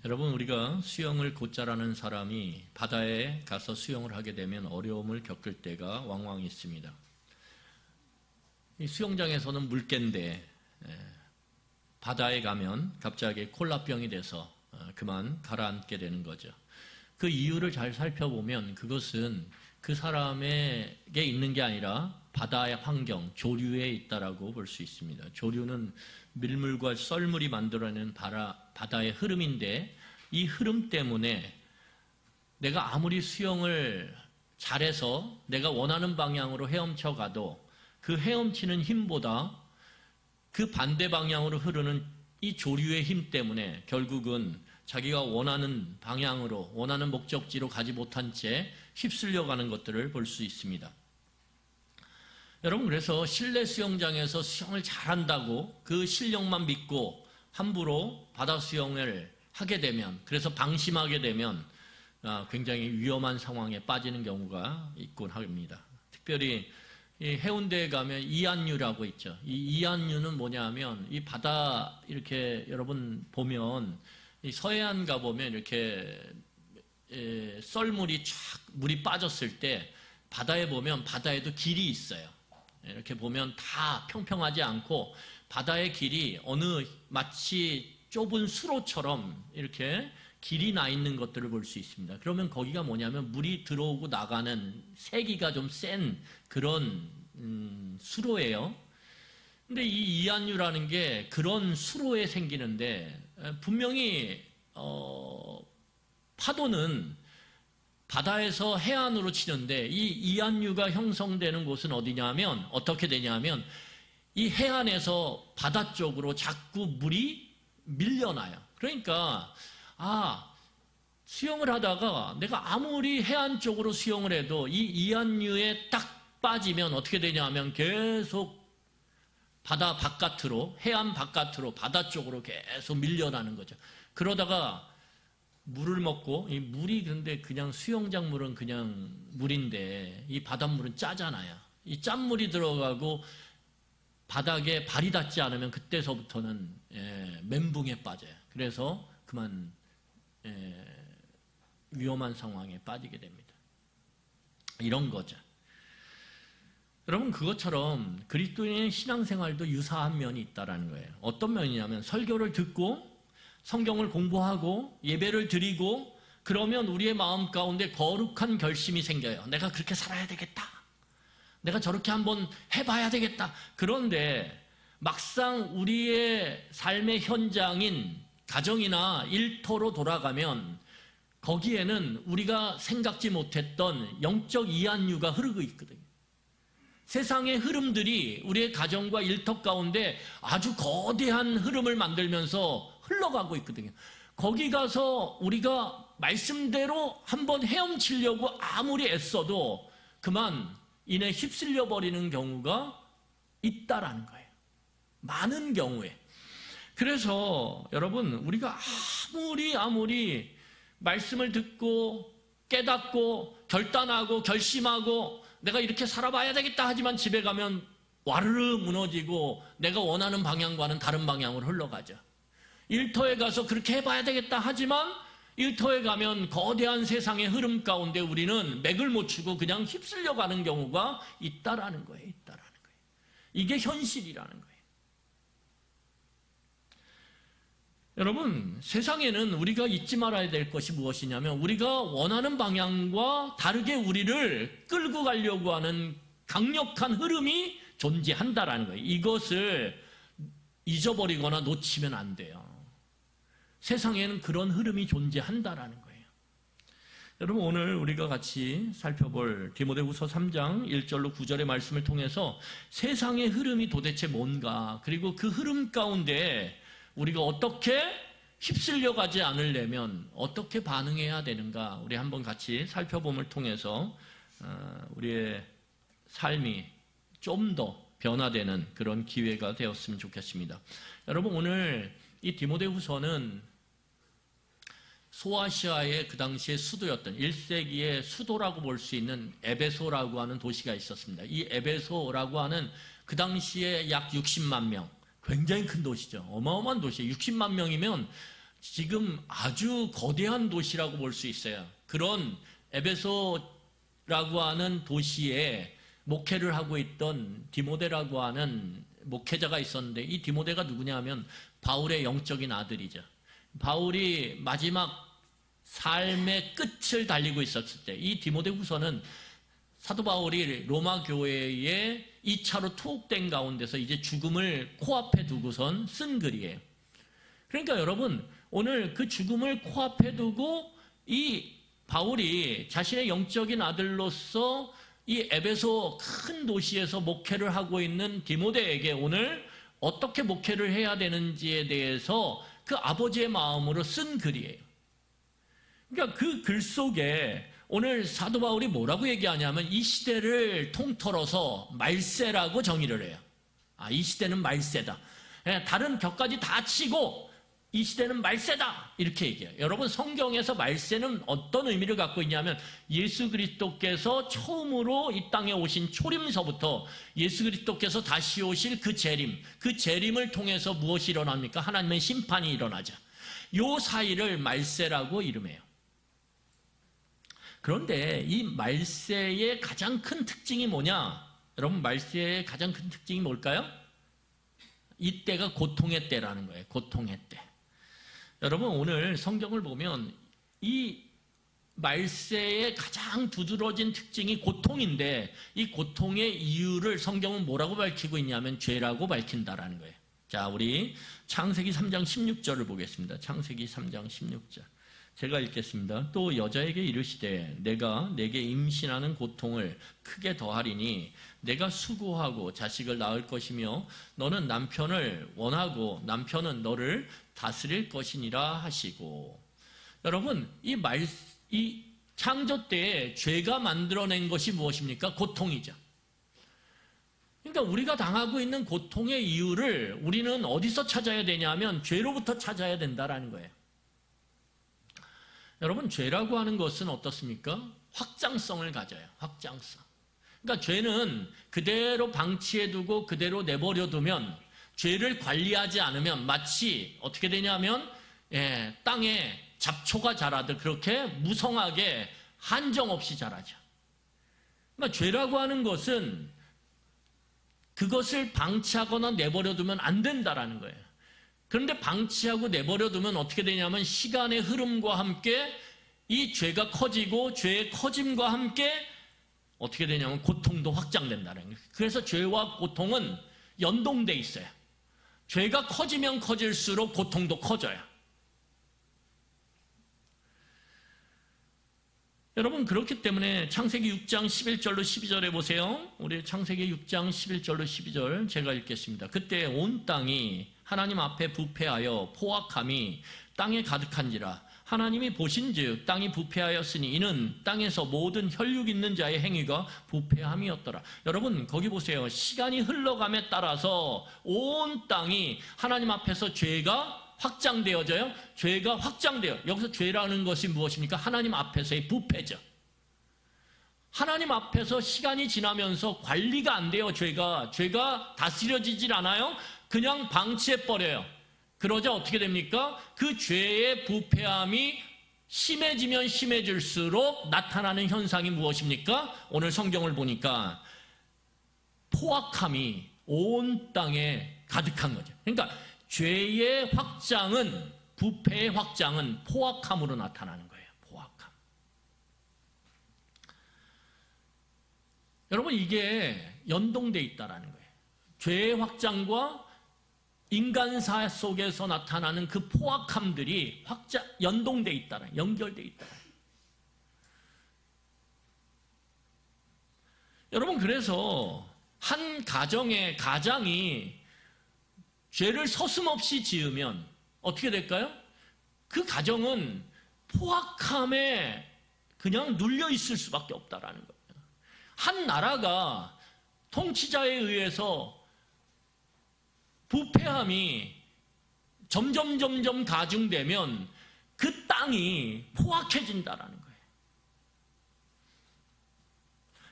여러분, 우리가 수영을 곧잘하는 사람이 바다에 가서 수영을 하게 되면 어려움을 겪을 때가 왕왕 있습니다. 이 수영장에서는 물개인데 바다에 가면 갑자기 콜라병이 돼서 그만 가라앉게 되는 거죠. 그 이유를 잘 살펴보면 그것은 그 사람에게 있는 게 아니라 바다의 환경, 조류에 있다라고 볼 수 있습니다. 조류는 밀물과 썰물이 만들어내는 바다의 흐름인데, 이 흐름 때문에 내가 아무리 수영을 잘해서 내가 원하는 방향으로 헤엄쳐 가도 그 헤엄치는 힘보다 그 반대 방향으로 흐르는 이 조류의 힘 때문에 결국은 자기가 원하는 방향으로, 원하는 목적지로 가지 못한 채 휩쓸려 가는 것들을 볼 수 있습니다. 여러분, 그래서 실내 수영장에서 수영을 잘한다고 그 실력만 믿고 함부로 바다 수영을 하게 되면, 그래서 방심하게 되면 굉장히 위험한 상황에 빠지는 경우가 있곤 합니다. 특별히 이 해운대에 가면 이안류라고 있죠. 이 이안류는 뭐냐면, 이 바다 이렇게 여러분 보면 이 서해안 가보면 이렇게 썰물이 쫙 물이 빠졌을 때 바다에 보면 바다에도 길이 있어요. 이렇게 보면 다 평평하지 않고 바다의 길이 어느 마치 좁은 수로처럼 이렇게 길이 나 있는 것들을 볼 수 있습니다. 그러면 거기가 뭐냐면 물이 들어오고 나가는 세기가 좀 센 그런 수로예요. 근데 이 이안류라는 게 그런 수로에 생기는데, 분명히 파도는 바다에서 해안으로 치는데 이 이안류가 형성되는 곳은 어디냐면, 어떻게 되냐면 이 해안에서 바다 쪽으로 자꾸 물이 밀려나요. 그러니까 수영을 하다가 내가 아무리 해안 쪽으로 수영을 해도 이 이안류에 딱 빠지면 어떻게 되냐면 계속 바다 바깥으로, 해안 바깥으로 바다 쪽으로 계속 밀려나는 거죠. 그러다가 물을 먹고, 이 물이 근데 그냥 수영장 물은 그냥 물인데 이 바닷물은 짜잖아요. 이 짠물이 들어가고 바닥에 발이 닿지 않으면 그때서부터는 멘붕에 빠져요. 그래서 그만 위험한 상황에 빠지게 됩니다. 이런 거죠. 여러분, 그것처럼 그리스도인의 신앙생활도 유사한 면이 있다는 거예요. 어떤 면이냐면, 설교를 듣고 성경을 공부하고 예배를 드리고 그러면 우리의 마음 가운데 거룩한 결심이 생겨요. 내가 그렇게 살아야 되겠다. 내가 저렇게 한번 해봐야 되겠다. 그런데 막상 우리의 삶의 현장인 가정이나 일터로 돌아가면 거기에는 우리가 생각지 못했던 영적 이안류가 흐르고 있거든요. 세상의 흐름들이 우리의 가정과 일터 가운데 아주 거대한 흐름을 만들면서 흘러가고 있거든요. 거기 가서 우리가 말씀대로 한번 헤엄치려고 아무리 애써도 그만 이내 휩쓸려 버리는 경우가 있다라는 거예요. 많은 경우에. 그래서 여러분, 우리가 아무리 말씀을 듣고 깨닫고 결단하고 결심하고 내가 이렇게 살아봐야 되겠다 하지만 집에 가면 와르르 무너지고 내가 원하는 방향과는 다른 방향으로 흘러가죠. 일터에 가서 그렇게 해봐야 되겠다 하지만 일터에 가면 거대한 세상의 흐름 가운데 우리는 맥을 못 추고 그냥 휩쓸려 가는 경우가 있다라는 거예요. 이게 현실이라는 거예요. 여러분, 세상에는 우리가 잊지 말아야 될 것이 무엇이냐면, 우리가 원하는 방향과 다르게 우리를 끌고 가려고 하는 강력한 흐름이 존재한다라는 거예요. 이것을 잊어버리거나 놓치면 안 돼요. 세상에는 그런 흐름이 존재한다라는 거예요. 여러분, 오늘 우리가 같이 살펴볼 디모데후서 3장 1절로 9절의 말씀을 통해서 세상의 흐름이 도대체 뭔가, 그리고 그 흐름 가운데 우리가 어떻게 휩쓸려 가지 않으려면 어떻게 반응해야 되는가, 우리 한번 같이 살펴봄을 통해서 우리의 삶이 좀 더 변화되는 그런 기회가 되었으면 좋겠습니다. 여러분, 오늘 이 디모데후서는 소아시아의 그 당시의 수도였던 1세기의 수도라고 볼 수 있는 에베소라고 하는 도시가 있었습니다. 이 에베소라고 하는 그 당시에 약 60만 명, 굉장히 큰 도시죠. 어마어마한 도시예요. 60만 명이면 지금 아주 거대한 도시라고 볼 수 있어요. 그런 에베소라고 하는 도시에 목회를 하고 있던 디모데라고 하는 목회자가 있었는데, 이 디모데가 누구냐 면 바울의 영적인 아들이죠. 바울이 마지막 삶의 끝을 달리고 있었을 때 이 디모데 후서는 사도 바울이 로마 교회에 2차로 투옥된 가운데서 이제 죽음을 코앞에 두고선 쓴 글이에요. 그러니까 여러분, 오늘 그 죽음을 코앞에 두고 이 바울이 자신의 영적인 아들로서 이 에베소 큰 도시에서 목회를 하고 있는 디모데에게 오늘 어떻게 목회를 해야 되는지에 대해서 그 아버지의 마음으로 쓴 글이에요. 그러니까 그 글 속에 오늘 사도 바울이 뭐라고 얘기하냐면 이 시대를 통틀어서 말세라고 정의를 해요. 이 시대는 말세다. 다른 격까지 다 치고 이 시대는 말세다 이렇게 얘기해요. 여러분, 성경에서 말세는 어떤 의미를 갖고 있냐면 예수 그리스도께서 처음으로 이 땅에 오신 초림서부터 예수 그리스도께서 다시 오실 그 재림을 통해서 무엇이 일어납니까? 하나님의 심판이 일어나죠. 요 사이를 말세라고 이름해요. 그런데 이 말세의 가장 큰 특징이 뭐냐? 여러분, 말세의 가장 큰 특징이 뭘까요? 이때가 고통의 때라는 거예요. 고통의 때. 여러분, 오늘 성경을 보면 이 말세의 가장 두드러진 특징이 고통인데, 이 고통의 이유를 성경은 뭐라고 밝히고 있냐면 죄라고 밝힌다라는 거예요. 자, 우리 창세기 3장 16절을 보겠습니다. 창세기 3장 16절. 제가 읽겠습니다. 또 여자에게 이르시되 내가 내게 임신하는 고통을 크게 더하리니 내가 수고하고 자식을 낳을 것이며 너는 남편을 원하고 남편은 너를 다스릴 것이니라 하시고. 여러분, 이 창조 때에 죄가 만들어낸 것이 무엇입니까? 고통이죠. 그러니까 우리가 당하고 있는 고통의 이유를 우리는 어디서 찾아야 되냐면 죄로부터 찾아야 된다라는 거예요. 여러분, 죄라고 하는 것은 어떻습니까? 확장성을 가져요. 확장성. 그러니까 죄는 그대로 방치해두고 그대로 내버려두면, 죄를 관리하지 않으면 마치 어떻게 되냐면 땅에 잡초가 자라듯 그렇게 무성하게 한정없이 자라죠. 그러니까 죄라고 하는 것은 그것을 방치하거나 내버려두면 안 된다라는 거예요. 그런데 방치하고 내버려두면 어떻게 되냐면 시간의 흐름과 함께 이 죄가 커지고 죄의 커짐과 함께 어떻게 되냐면 고통도 확장된다는 거예요. 그래서 죄와 고통은 연동돼 있어요. 죄가 커지면 커질수록 고통도 커져요. 여러분, 그렇기 때문에 창세기 6장 11절로 12절에 보세요. 우리 창세기 6장 11절로 12절 제가 읽겠습니다. 그때 온 땅이 하나님 앞에 부패하여 포악함이 땅에 가득한지라. 하나님이 보신즉 땅이 부패하였으니 이는 땅에서 모든 혈육 있는 자의 행위가 부패함이었더라. 여러분, 거기 보세요. 시간이 흘러감에 따라서 온 땅이 하나님 앞에서 죄가 확장되어져요. 죄가 확장돼요. 여기서 죄라는 것이 무엇입니까? 하나님 앞에서의 부패죠. 하나님 앞에서 시간이 지나면서 관리가 안 돼요. 죄가 다스려지질 않아요. 그냥 방치해버려요. 그러자 어떻게 됩니까? 그 죄의 부패함이 심해지면 심해질수록 나타나는 현상이 무엇입니까? 오늘 성경을 보니까 포악함이 온 땅에 가득한 거죠. 그러니까 죄의 확장은, 부패의 확장은 포악함으로 나타나는 거예요. 포악함. 여러분, 이게 연동돼 있다라는 거예요. 죄의 확장과 인간사 속에서 나타나는 그 포악함들이 연동돼 있다, 연결돼 있다. 여러분, 그래서 한 가장이 죄를 서슴없이 지으면 어떻게 될까요? 그 가정은 포악함에 그냥 눌려 있을 수밖에 없다라는 거예요. 한 나라가 통치자에 의해서 부패함이 점점 가중되면 그 땅이 포악해진다라는 거예요.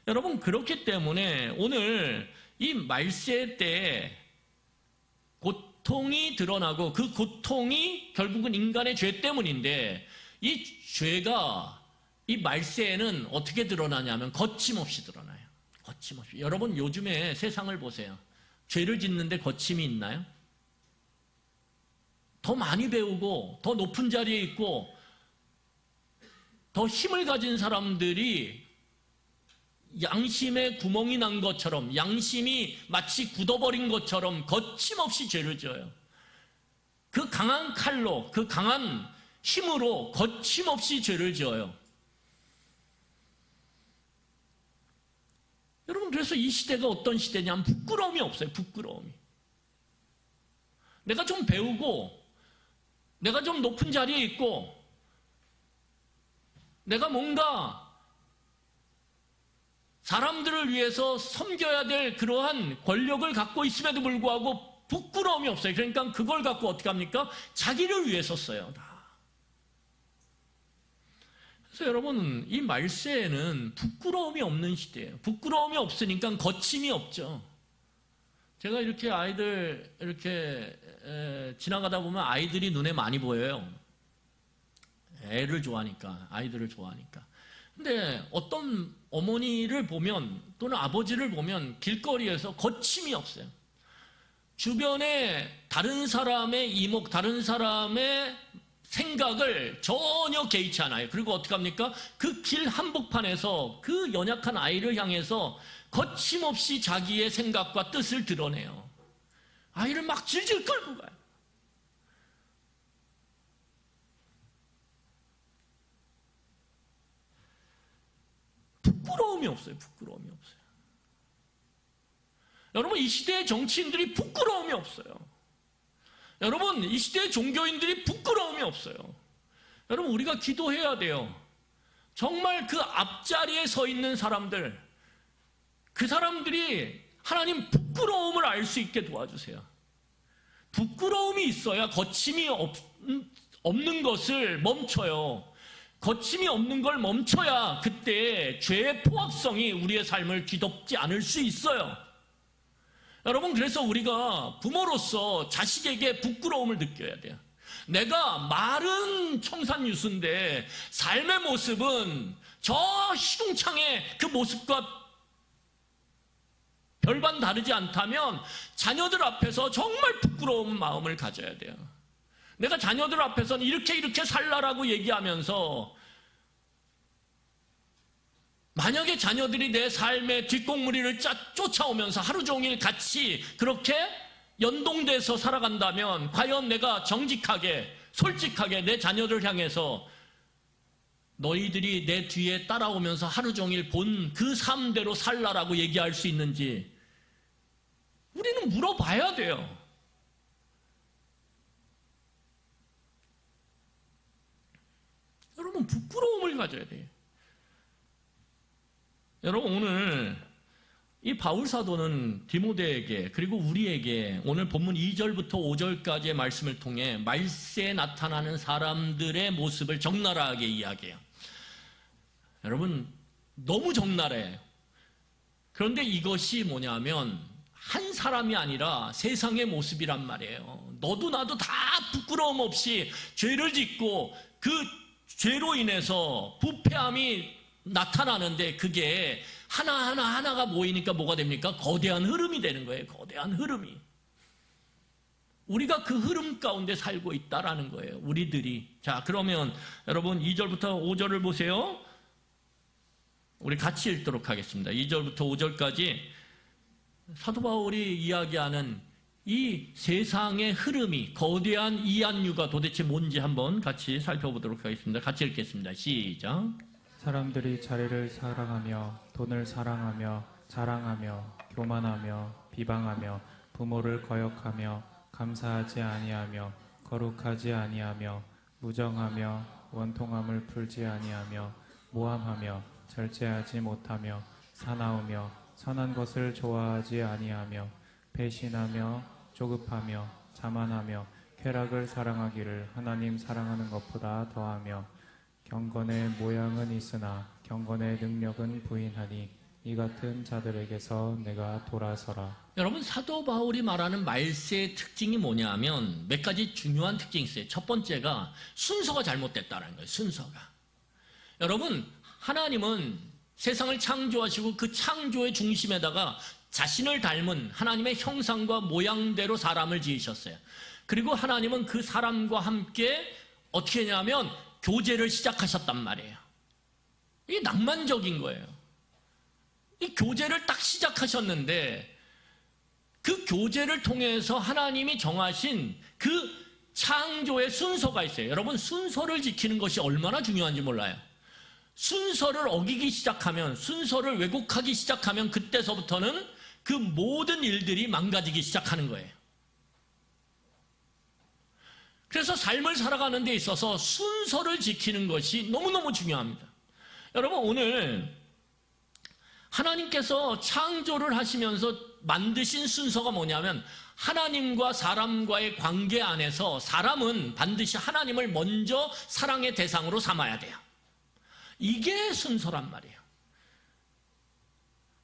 여러분, 그렇기 때문에 오늘 이 말세 때 고통이 드러나고 그 고통이 결국은 인간의 죄 때문인데 이 죄가 이 말세에는 어떻게 드러나냐면 거침없이 드러나요. 거침없이. 여러분 요즘에 세상을 보세요. 죄를 짓는데 거침이 있나요? 더 많이 배우고 더 높은 자리에 있고 더 힘을 가진 사람들이 양심에 구멍이 난 것처럼 양심이 마치 굳어버린 것처럼 거침없이 죄를 지어요. 그 강한 칼로 그 강한 힘으로 거침없이 죄를 지어요. 여러분 그래서 이 시대가 어떤 시대냐면 부끄러움이 없어요. 부끄러움이. 내가 좀 배우고 내가 좀 높은 자리에 있고 내가 뭔가 사람들을 위해서 섬겨야 될 그러한 권력을 갖고 있음에도 불구하고 부끄러움이 없어요. 그러니까 그걸 갖고 어떻게 합니까? 자기를 위해서 써요. 다. 그래서 여러분 이 말세에는 부끄러움이 없는 시대예요. 부끄러움이 없으니까 거침이 없죠. 제가 이렇게 아이들 이렇게 지나가다 보면 아이들이 눈에 많이 보여요. 애를 좋아하니까, 아이들을 좋아하니까. 근데 어떤 어머니를 보면 또는 아버지를 보면 길거리에서 거침이 없어요. 주변에 다른 사람의 이목, 다른 사람의 생각을 전혀 개의치 않아요. 그리고 어떻게 합니까? 그 길 한복판에서 그 연약한 아이를 향해서 거침없이 자기의 생각과 뜻을 드러내요. 아이를 막 질질 끌고 가요. 부끄러움이 없어요. 부끄러움이 없어요. 여러분 이 시대의 정치인들이 부끄러움이 없어요. 여러분 이 시대의 종교인들이 부끄러움이 없어요. 여러분 우리가 기도해야 돼요. 정말 그 앞자리에 서 있는 사람들, 그 사람들이 하나님 부끄러움을 알 수 있게 도와주세요. 부끄러움이 있어야 거침이 없는 것을 멈춰요. 거침이 없는 걸 멈춰야 그때 죄의 포악성이 우리의 삶을 뒤덮지 않을 수 있어요. 여러분 그래서 우리가 부모로서 자식에게 부끄러움을 느껴야 돼요. 내가 말은 청산유수인데 삶의 모습은 저 시궁창의 그 모습과 별반 다르지 않다면 자녀들 앞에서 정말 부끄러운 마음을 가져야 돼요. 내가 자녀들 앞에서는 이렇게 살라라고 얘기하면서 만약에 자녀들이 내 삶의 뒷공무리를 쫓아오면서 하루 종일 같이 그렇게 연동돼서 살아간다면 과연 내가 정직하게 솔직하게 내 자녀를 향해서 너희들이 내 뒤에 따라오면서 하루 종일 본 그 삶대로 살라라고 얘기할 수 있는지 우리는 물어봐야 돼요. 여러분 부끄러움을 가져야 돼요. 여러분 오늘 이 바울 사도는 디모데에게 그리고 우리에게 오늘 본문 2절부터 5절까지의 말씀을 통해 말세에 나타나는 사람들의 모습을 적나라하게 이야기해요. 여러분 너무 적나라해요. 그런데 이것이 뭐냐면 한 사람이 아니라 세상의 모습이란 말이에요. 너도 나도 다 부끄러움 없이 죄를 짓고 그 죄로 인해서 부패함이 나타나는데 그게 하나가 모이니까 뭐가 됩니까? 거대한 흐름이 되는 거예요. 거대한 흐름이. 우리가 그 흐름 가운데 살고 있다라는 거예요. 우리들이. 자, 그러면 여러분 2절부터 5절을 보세요. 우리 같이 읽도록 하겠습니다. 2절부터 5절까지 사도 바울이 이야기하는 이 세상의 흐름이 거대한 이한류가 도대체 뭔지 한번 같이 살펴보도록 하겠습니다. 같이 읽겠습니다. 시작. 사람들이 자리를 사랑하며 돈을 사랑하며 자랑하며 교만하며 비방하며 부모를 거역하며 감사하지 아니하며 거룩하지 아니하며 무정하며 원통함을 풀지 아니하며 모함하며 절제하지 못하며 사나우며 선한 것을 좋아하지 아니하며 배신하며 조급하며 자만하며 쾌락을 사랑하기를 하나님 사랑하는 것보다 더하며 경건의 모양은 있으나 경건의 능력은 부인하니 이 같은 자들에게서 내가 돌아서라. 여러분, 사도 바울이 말하는 말세의 특징이 뭐냐면 몇 가지 중요한 특징이 있어요. 첫 번째가 순서가 잘못됐다는 거예요. 순서가. 여러분, 하나님은 세상을 창조하시고 그 창조의 중심에다가 자신을 닮은 하나님의 형상과 모양대로 사람을 지으셨어요. 그리고 하나님은 그 사람과 함께 어떻게 했냐면 교제를 시작하셨단 말이에요. 이게 낭만적인 거예요. 이 교제를 딱 시작하셨는데 그 교제를 통해서 하나님이 정하신 그 창조의 순서가 있어요. 여러분, 순서를 지키는 것이 얼마나 중요한지 몰라요. 순서를 어기기 시작하면, 순서를 왜곡하기 시작하면 그때서부터는 그 모든 일들이 망가지기 시작하는 거예요. 그래서 삶을 살아가는 데 있어서 순서를 지키는 것이 너무너무 중요합니다. 여러분, 오늘 하나님께서 창조를 하시면서 만드신 순서가 뭐냐면 하나님과 사람과의 관계 안에서 사람은 반드시 하나님을 먼저 사랑의 대상으로 삼아야 돼요. 이게 순서란 말이에요.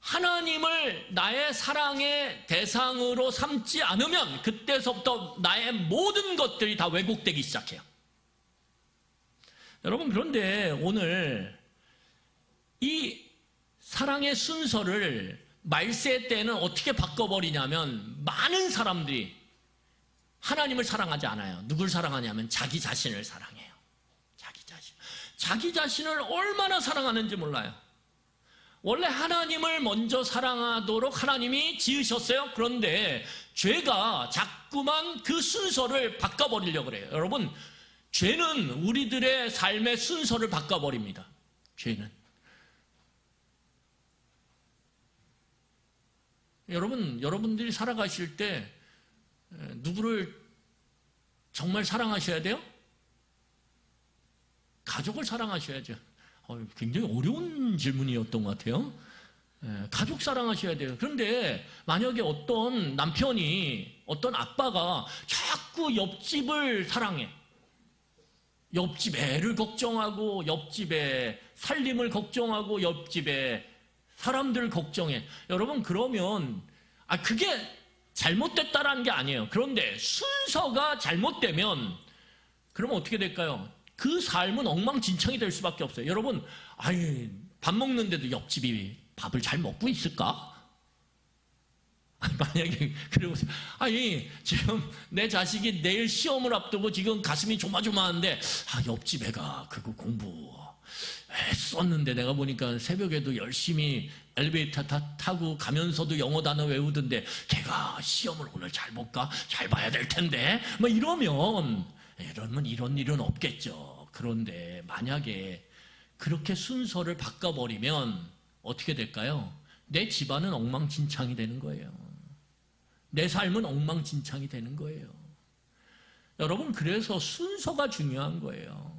하나님을 나의 사랑의 대상으로 삼지 않으면 그때서부터 나의 모든 것들이 다 왜곡되기 시작해요. 여러분, 그런데 오늘 이 사랑의 순서를 말세 때는 어떻게 바꿔버리냐면 많은 사람들이 하나님을 사랑하지 않아요. 누굴 사랑하냐면 자기 자신을 사랑해요. 자기 자신을 얼마나 사랑하는지 몰라요. 원래 하나님을 먼저 사랑하도록 하나님이 지으셨어요. 그런데 죄가 자꾸만 그 순서를 바꿔버리려고 그래요. 여러분, 죄는 우리들의 삶의 순서를 바꿔버립니다. 죄는. 여러분들이 살아가실 때 누구를 정말 사랑하셔야 돼요? 가족을 사랑하셔야죠. 굉장히 어려운 질문이었던 것 같아요. 가족 사랑하셔야 돼요. 그런데 만약에 어떤 남편이, 어떤 아빠가 자꾸 옆집을 사랑해. 옆집 애를 걱정하고, 옆집에 살림을 걱정하고, 옆집에 사람들을 걱정해. 여러분, 그러면 그게 잘못됐다라는 게 아니에요. 그런데 순서가 잘못되면 그러면 어떻게 될까요? 그 삶은 엉망진창이 될 수밖에 없어요. 여러분, 밥 먹는데도 옆집이 밥을 잘 먹고 있을까? 만약에 그러고서 지금 내 자식이 내일 시험을 앞두고 지금 가슴이 조마조마한데 옆집 애가 그거 공부 했었는데 내가 보니까 새벽에도 열심히 엘리베이터 타고 가면서도 영어 단어 외우던데 걔가 시험을 오늘 잘 볼까? 잘 봐야 될 텐데 이러면 이런 일은 없겠죠. 그런데 만약에 그렇게 순서를 바꿔버리면 어떻게 될까요? 내 집안은 엉망진창이 되는 거예요. 내 삶은 엉망진창이 되는 거예요. 여러분, 그래서 순서가 중요한 거예요.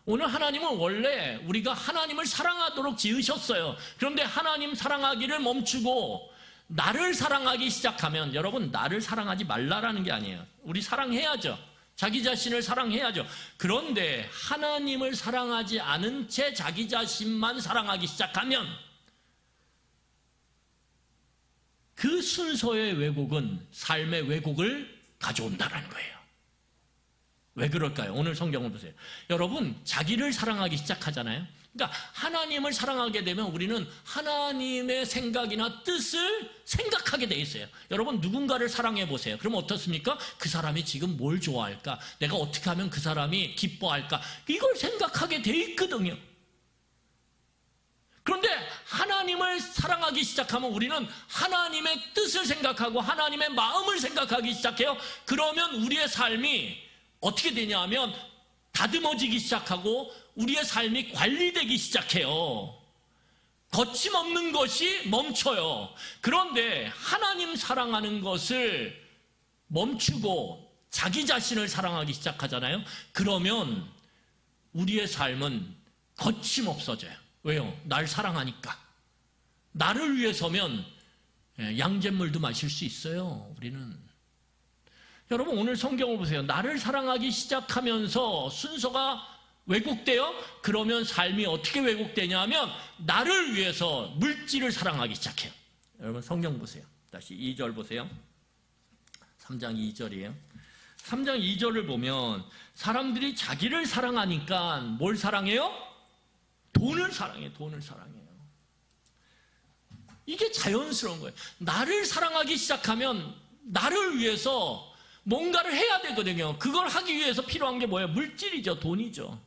오늘 하나님은 원래 우리가 하나님을 사랑하도록 지으셨어요. 그런데 하나님 사랑하기를 멈추고 나를 사랑하기 시작하면, 여러분, 나를 사랑하지 말라라는 게 아니에요. 우리 사랑해야죠. 자기 자신을 사랑해야죠. 그런데 하나님을 사랑하지 않은 채 자기 자신만 사랑하기 시작하면 그 순서의 왜곡은 삶의 왜곡을 가져온다는 거예요. 왜 그럴까요? 오늘 성경을 보세요. 여러분, 자기를 사랑하기 시작하잖아요. 그러니까 하나님을 사랑하게 되면 우리는 하나님의 생각이나 뜻을 생각하게 돼 있어요. 여러분, 누군가를 사랑해 보세요. 그럼 어떻습니까? 그 사람이 지금 뭘 좋아할까? 내가 어떻게 하면 그 사람이 기뻐할까? 이걸 생각하게 돼 있거든요. 그런데 하나님을 사랑하기 시작하면 우리는 하나님의 뜻을 생각하고 하나님의 마음을 생각하기 시작해요. 그러면 우리의 삶이 어떻게 되냐 하면 다듬어지기 시작하고 우리의 삶이 관리되기 시작해요. 거침없는 것이 멈춰요. 그런데 하나님 사랑하는 것을 멈추고 자기 자신을 사랑하기 시작하잖아요. 그러면 우리의 삶은 거침없어져요. 왜요? 날 사랑하니까. 나를 위해서면 양잿물도 마실 수 있어요. 우리는. 여러분, 오늘 성경을 보세요. 나를 사랑하기 시작하면서 순서가 왜곡돼요? 그러면 삶이 어떻게 왜곡되냐 하면 나를 위해서 물질을 사랑하기 시작해요. 여러분 성경 보세요. 다시 2절 보세요. 3장 2절이에요. 3장 2절을 보면 사람들이 자기를 사랑하니까 뭘 사랑해요? 돈을 사랑해요. 돈을 사랑해요. 이게 자연스러운 거예요. 나를 사랑하기 시작하면 나를 위해서 뭔가를 해야 되거든요. 그걸 하기 위해서 필요한 게 뭐예요? 물질이죠. 돈이죠.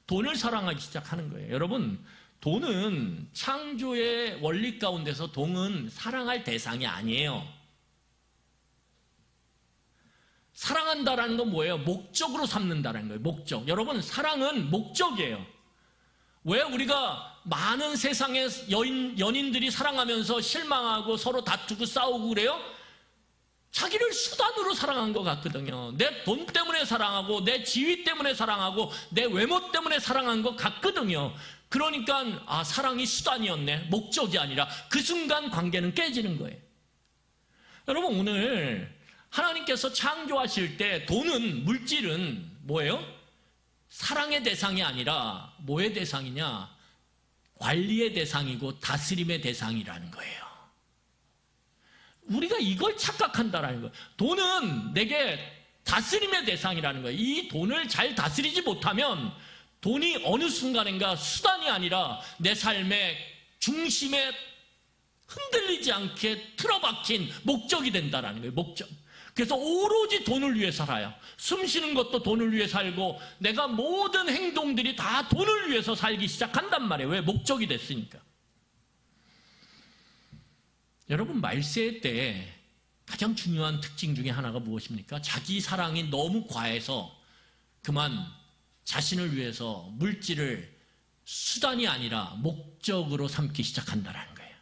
돈을 사랑하기 시작하는 거예요. 여러분, 돈은 창조의 원리 가운데서 돈은 사랑할 대상이 아니에요. 사랑한다라는 건 뭐예요? 목적으로 삼는다는 거예요. 목적. 여러분, 사랑은 목적이에요. 왜 우리가 많은 세상의 연인들이 사랑하면서 실망하고 서로 다투고 싸우고 그래요? 자기를 수단으로 사랑한 것 같거든요. 내 돈 때문에 사랑하고 내 지위 때문에 사랑하고 내 외모 때문에 사랑한 것 같거든요. 그러니까 사랑이 수단이었네. 목적이 아니라 그 순간 관계는 깨지는 거예요. 여러분, 오늘 하나님께서 창조하실 때 돈은, 물질은 뭐예요? 사랑의 대상이 아니라 뭐의 대상이냐? 관리의 대상이고 다스림의 대상이라는 거예요. 우리가 이걸 착각한다라는 거예요. 돈은 내게 다스림의 대상이라는 거예요. 이 돈을 잘 다스리지 못하면 돈이 어느 순간인가 수단이 아니라 내 삶의 중심에 흔들리지 않게 틀어박힌 목적이 된다라는 거예요. 목적. 그래서 오로지 돈을 위해 살아요. 숨 쉬는 것도 돈을 위해 살고 내가 모든 행동들이 다 돈을 위해서 살기 시작한단 말이에요. 왜? 목적이 됐으니까. 여러분, 말세 때 가장 중요한 특징 중에 하나가 무엇입니까? 자기 사랑이 너무 과해서 그만 자신을 위해서 물질을 수단이 아니라 목적으로 삼기 시작한다는 거예요.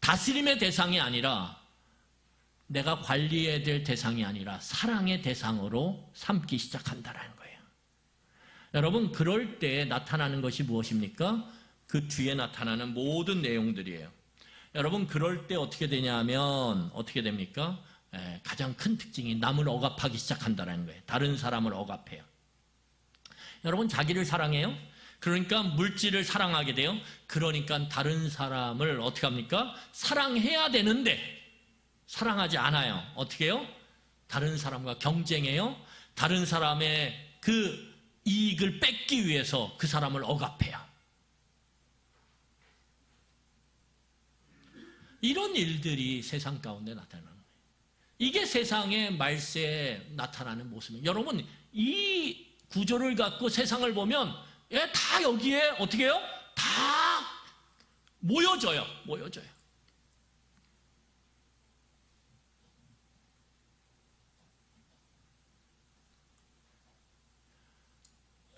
다스림의 대상이 아니라 내가 관리해야 될 대상이 아니라 사랑의 대상으로 삼기 시작한다는 거예요. 여러분, 그럴 때 나타나는 것이 무엇입니까? 그 뒤에 나타나는 모든 내용들이에요. 여러분, 그럴 때 어떻게 되냐면 어떻게 됩니까? 가장 큰 특징이 남을 억압하기 시작한다는 거예요. 다른 사람을 억압해요. 여러분, 자기를 사랑해요? 그러니까 물질을 사랑하게 돼요. 그러니까 다른 사람을 어떻게 합니까? 사랑해야 되는데 사랑하지 않아요. 어떻게 해요? 다른 사람과 경쟁해요. 다른 사람의 그 이익을 뺏기 위해서 그 사람을 억압해요. 이런 일들이 세상 가운데 나타나는 거예요. 이게 세상의 말세에 나타나는 모습이에요. 여러분, 이 구조를 갖고 세상을 보면 다 여기에 어떻게 해요? 다 모여져요.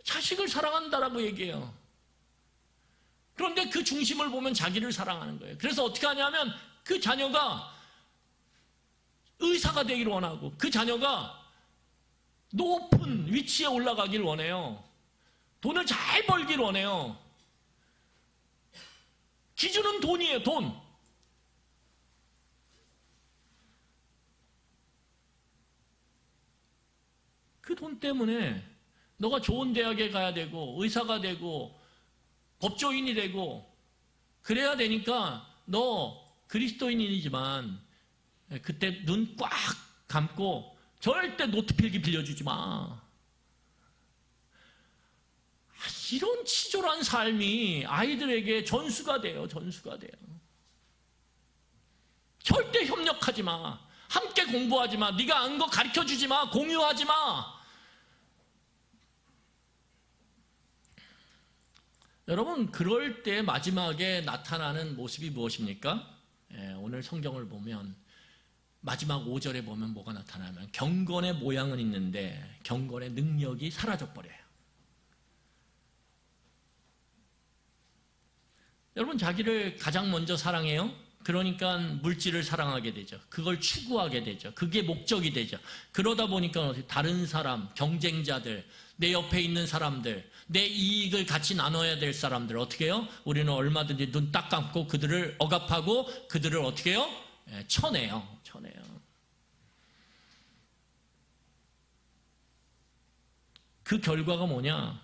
자식을 사랑한다라고 얘기해요. 그런데 그 중심을 보면 자기를 사랑하는 거예요. 그래서 어떻게 하냐면 그 자녀가 의사가 되기를 원하고 그 자녀가 높은 위치에 올라가기를 원해요. 돈을 잘 벌기를 원해요. 기준은 돈이에요. 돈. 그 돈 때문에 너가 좋은 대학에 가야 되고 의사가 되고 법조인이 되고 그래야 되니까 너 그리스도인이지만 그때 눈 꽉 감고 절대 노트 필기 빌려주지 마. 이런 치졸한 삶이 아이들에게 전수가 돼요. 절대 협력하지 마. 함께 공부하지 마. 네가 아는 거 가르쳐주지 마. 공유하지 마. 여러분, 그럴 때 마지막에 나타나는 모습이 무엇입니까? 오늘 성경을 보면 마지막 5절에 보면 뭐가 나타나면 경건의 모양은 있는데 경건의 능력이 사라져버려요. 여러분, 자기를 가장 먼저 사랑해요? 그러니까 물질을 사랑하게 되죠. 그걸 추구하게 되죠. 그게 목적이 되죠. 그러다 보니까 다른 사람, 경쟁자들, 내 옆에 있는 사람들, 내 이익을 같이 나눠야 될 사람들 어떻게 해요? 우리는 얼마든지 눈 딱 감고 그들을 억압하고 그들을 어떻게 해요? 쳐내요. 그 결과가 뭐냐?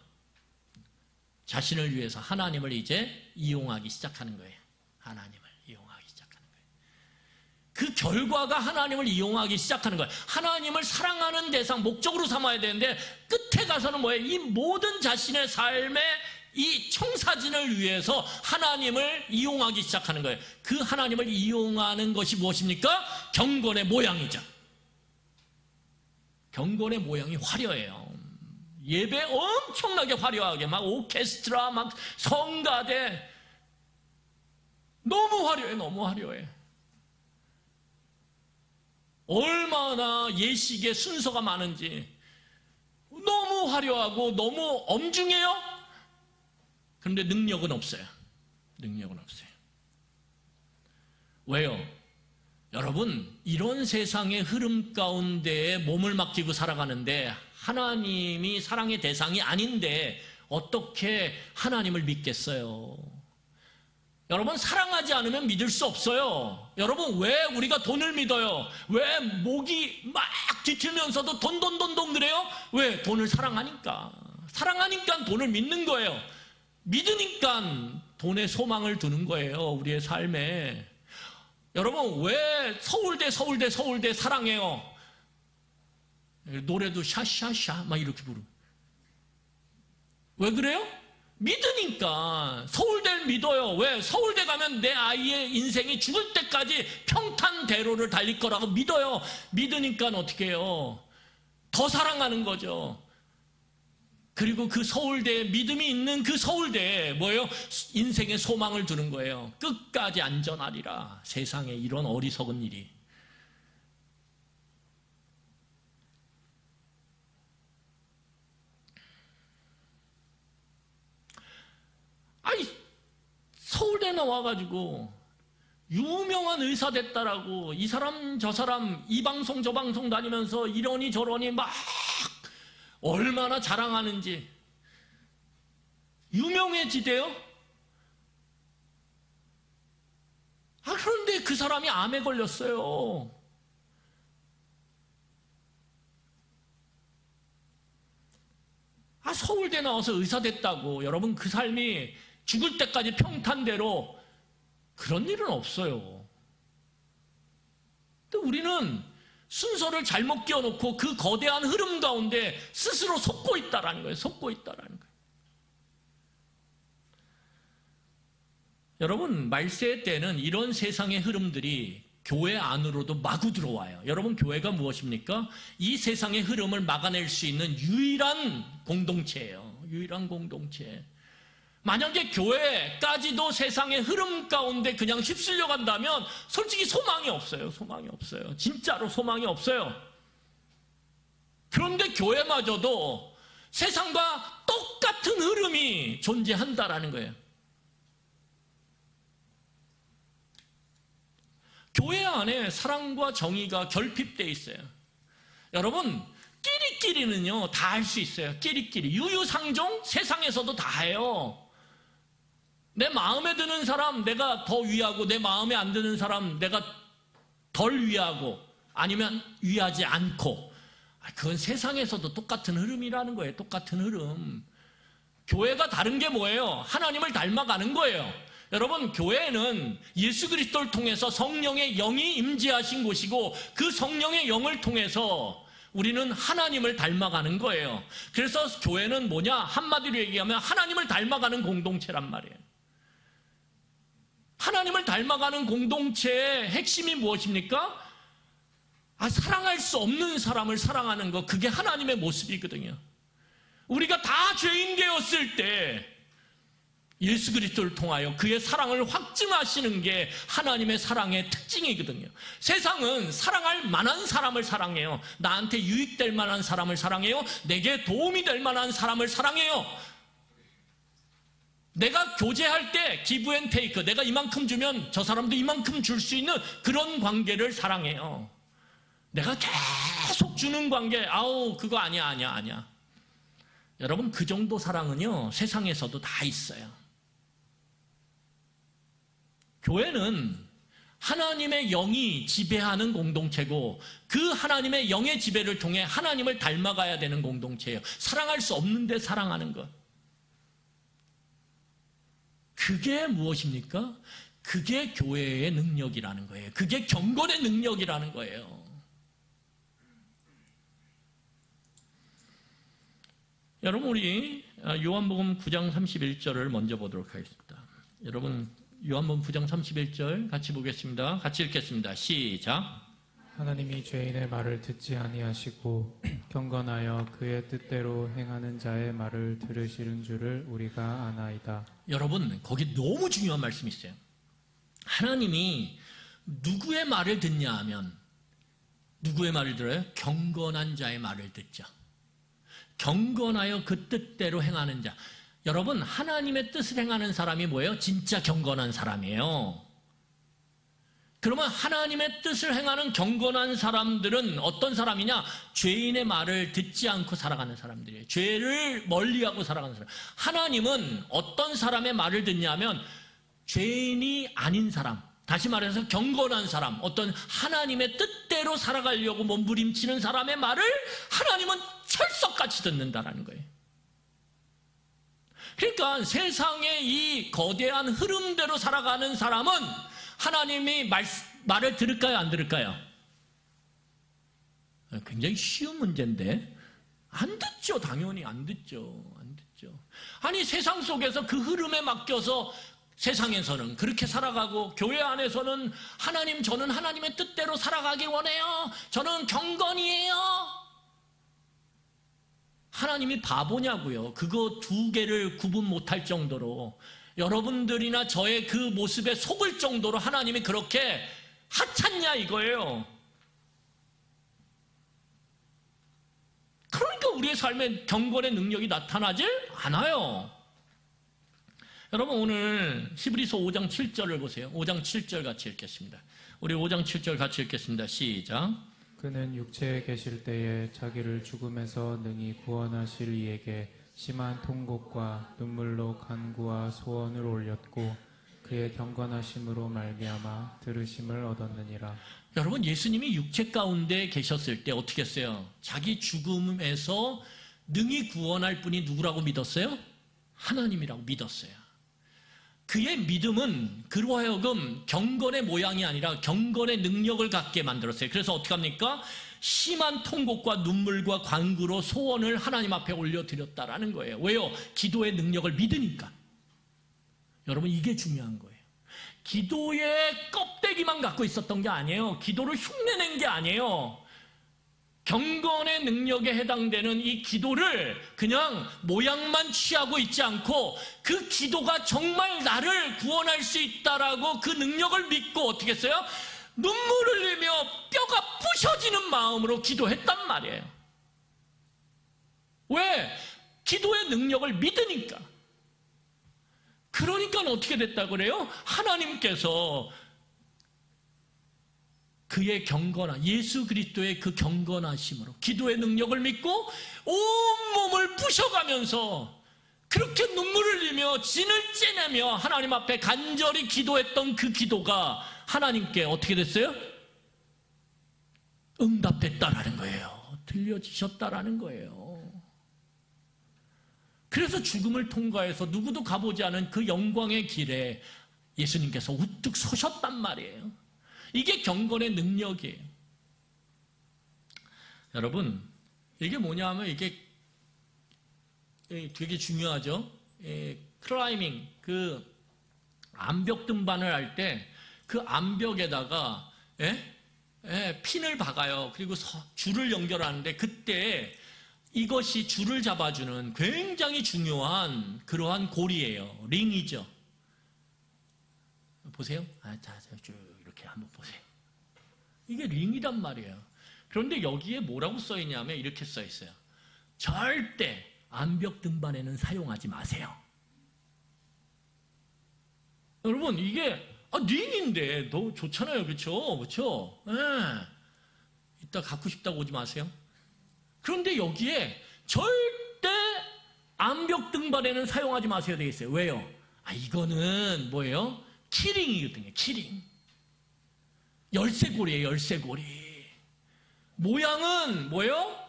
자신을 위해서 하나님을 이제 이용하기 시작하는 거예요. 하나님을 이용하기 시작하는 거예요. 그 결과가 하나님을 이용하기 시작하는 거예요. 하나님을 사랑하는 대상, 목적으로 삼아야 되는데 끝에 가서는 뭐예요? 이 모든 자신의 삶의 이 청사진을 위해서 하나님을 이용하기 시작하는 거예요. 그 하나님을 이용하는 것이 무엇입니까? 경건의 모양이죠. 경건의 모양이 화려해요. 예배 엄청나게 화려하게 막 오케스트라 막 성가대 너무 화려해. 너무 화려해. 얼마나 예식의 순서가 많은지 너무 화려하고 너무 엄중해요. 그런데 능력은 없어요. 능력은 없어요. 왜요? 여러분, 이런 세상의 흐름 가운데에 몸을 맡기고 살아가는데 하나님이 사랑의 대상이 아닌데 어떻게 하나님을 믿겠어요? 여러분, 사랑하지 않으면 믿을 수 없어요. 여러분, 왜 우리가 돈을 믿어요? 왜 목이 막 뒤틀면서도 돈 그래요? 왜? 돈을 사랑하니까. 사랑하니까 돈을 믿는 거예요. 믿으니까 돈에 소망을 두는 거예요. 우리의 삶에. 여러분, 왜 서울대 사랑해요? 노래도 샤샤샤 막 이렇게 부르. 왜 그래요? 믿으니까. 서울대를 믿어요. 왜? 서울대 가면 내 아이의 인생이 죽을 때까지 평탄대로를 달릴 거라고 믿어요. 믿으니까 어떻게 해요? 더 사랑하는 거죠. 그리고 그 서울대에 믿음이 있는 그 서울대에 뭐예요? 인생의 소망을 두는 거예요. 끝까지 안전하리라. 세상에 이런 어리석은 일이. 아니, 서울대 나와가지고 유명한 의사 됐다라고 이 사람 저 사람 이 방송 저 방송 다니면서 이러니 저러니 막 얼마나 자랑하는지 유명해지대요? 그런데 그 사람이 암에 걸렸어요. 서울대 나와서 의사 됐다고 여러분 그 삶이 죽을 때까지 평탄대로 그런 일은 없어요. 또 우리는 순서를 잘못 끼워놓고 그 거대한 흐름 가운데 스스로 속고 있다라는 거예요. 속고 있다라는 거예요. 여러분, 말세의 때는 이런 세상의 흐름들이 교회 안으로도 마구 들어와요. 여러분, 교회가 무엇입니까? 이 세상의 흐름을 막아낼 수 있는 유일한 공동체예요. 유일한 공동체. 만약에 교회까지도 세상의 흐름 가운데 그냥 휩쓸려 간다면 솔직히 소망이 없어요. 소망이 없어요. 진짜로 소망이 없어요. 그런데 교회마저도 세상과 똑같은 흐름이 존재한다라는 거예요. 교회 안에 사랑과 정의가 결핍되어 있어요. 여러분, 끼리끼리는요 다 할 수 있어요. 끼리끼리 유유상종 세상에서도 다 해요. 내 마음에 드는 사람 내가 더 위하고 내 마음에 안 드는 사람 내가 덜 위하고 아니면 위하지 않고, 그건 세상에서도 똑같은 흐름이라는 거예요. 똑같은 흐름. 교회가 다른 게 뭐예요? 하나님을 닮아가는 거예요. 여러분, 교회는 예수 그리스도를 통해서 성령의 영이 임재하신 곳이고 그 성령의 영을 통해서 우리는 하나님을 닮아가는 거예요. 그래서 교회는 뭐냐? 한마디로 얘기하면 하나님을 닮아가는 공동체란 말이에요. 하나님을 닮아가는 공동체의 핵심이 무엇입니까? 사랑할 수 없는 사람을 사랑하는 것, 그게 하나님의 모습이거든요. 우리가 다 죄인 되었을 때 예수 그리스도를 통하여 그의 사랑을 확증하시는 게 하나님의 사랑의 특징이거든요. 세상은 사랑할 만한 사람을 사랑해요. 나한테 유익될 만한 사람을 사랑해요. 내게 도움이 될 만한 사람을 사랑해요. 내가 교제할 때 기브 앤 테이크, 내가 이만큼 주면 저 사람도 이만큼 줄 수 있는 그런 관계를 사랑해요. 내가 계속 주는 관계, 그거 아니야. 여러분, 그 정도 사랑은요 세상에서도 다 있어요. 교회는 하나님의 영이 지배하는 공동체고 그 하나님의 영의 지배를 통해 하나님을 닮아가야 되는 공동체예요. 사랑할 수 없는데 사랑하는 것. 그게 무엇입니까? 그게 교회의 능력이라는 거예요. 그게 경건의 능력이라는 거예요. 여러분, 우리 요한복음 9장 31절을 먼저 보도록 하겠습니다. 여러분, 요한복음 9장 31절 같이 보겠습니다. 같이 읽겠습니다. 시작. 하나님이 죄인의 말을 듣지 아니하시고 경건하여 그의 뜻대로 행하는 자의 말을 들으시는 줄을 우리가 아나이다. 여러분, 거기 너무 중요한 말씀이 있어요. 하나님이 누구의 말을 듣냐 하면 누구의 말을 들어요? 경건한 자의 말을 듣죠. 경건하여 그 뜻대로 행하는 자. 여러분, 하나님의 뜻을 행하는 사람이 뭐예요? 진짜 경건한 사람이에요. 그러면 하나님의 뜻을 행하는 경건한 사람들은 어떤 사람이냐? 죄인의 말을 듣지 않고 살아가는 사람들이에요. 죄를 멀리하고 살아가는 사람. 하나님은 어떤 사람의 말을 듣냐면 죄인이 아닌 사람, 다시 말해서 경건한 사람, 어떤 하나님의 뜻대로 살아가려고 몸부림치는 사람의 말을 하나님은 철석같이 듣는다라는 거예요. 그러니까 세상의 이 거대한 흐름대로 살아가는 사람은 하나님이 말을 들을까요? 안 들을까요? 굉장히 쉬운 문제인데 안 듣죠. 당연히 안 듣죠. 안 듣죠. 아니, 세상 속에서 그 흐름에 맡겨서 세상에서는 그렇게 살아가고 교회 안에서는 하나님, 저는 하나님의 뜻대로 살아가기 원해요. 저는 경건이에요. 하나님이 바보냐고요. 그거 두 개를 구분 못할 정도로, 여러분들이나 저의 그 모습에 속을 정도로 하나님이 그렇게 하찮냐 이거예요. 그러니까 우리의 삶에 경건의 능력이 나타나질 않아요. 여러분, 오늘 히브리서 5장 7절을 보세요. 5장 7절 같이 읽겠습니다. 우리 5장 7절 같이 읽겠습니다. 시작. 그는 육체에 계실 때에 자기를 죽음에서 능히 구원하실 이에게 심한 통곡과 눈물로 간구와 소원을 올렸고 그의 경건하심으로 말미암아 들으심을 얻었느니라. 여러분, 예수님이 육체 가운데 계셨을 때 어떻게 했어요? 자기 죽음에서 능히 구원할 분이 누구라고 믿었어요? 하나님이라고 믿었어요. 그의 믿음은 그로 하여금 경건의 모양이 아니라 경건의 능력을 갖게 만들었어요. 그래서 어떻게 합니까? 심한 통곡과 눈물과 간구로 소원을 하나님 앞에 올려드렸다라는 거예요. 왜요? 기도의 능력을 믿으니까. 여러분, 이게 중요한 거예요. 기도의 껍데기만 갖고 있었던 게 아니에요. 기도를 흉내낸 게 아니에요. 경건의 능력에 해당되는 이 기도를 그냥 모양만 취하고 있지 않고 그 기도가 정말 나를 구원할 수 있다라고 그 능력을 믿고 어떻게 했어요? 눈물을 흘리며 뼈가 부셔지는 마음으로 기도했단 말이에요. 왜? 기도의 능력을 믿으니까. 그러니까 어떻게 됐다고 그래요? 하나님께서 그의 경건한, 예수 그리스도의 그 경건하심으로 기도의 능력을 믿고 온몸을 부셔가면서 그렇게 눈물을 흘리며 진을 째내며 하나님 앞에 간절히 기도했던 그 기도가 하나님께 어떻게 됐어요? 응답됐다라는 거예요. 들려지셨다라는 거예요. 그래서 죽음을 통과해서 누구도 가보지 않은 그 영광의 길에 예수님께서 우뚝 서셨단 말이에요. 이게 경건의 능력이에요. 여러분, 이게 뭐냐 하면 이게 되게 중요하죠. 클라이밍, 그 암벽 등반을 할 때 그 암벽에다가 핀을 박아요. 그리고 줄을 연결하는데 그때 이것이 줄을 잡아주는 굉장히 중요한 그러한 고리예요. 링이죠. 보세요. 자, 쭉 이렇게 한번 보세요. 이게 링이란 말이에요. 그런데 여기에 뭐라고 써 있냐면 이렇게 써 있어요. 절대 암벽 등반에는 사용하지 마세요. 여러분, 이게 링인데 너무 좋잖아요. 그렇죠? 이따 갖고 싶다고 오지 마세요. 그런데 여기에 절대 암벽 등반에는 사용하지 마세요 되어 있어요. 왜요? 이거는 뭐예요? 키링이거든요. 키링. 열쇠고리예요, 열쇠고리. 모양은 뭐예요?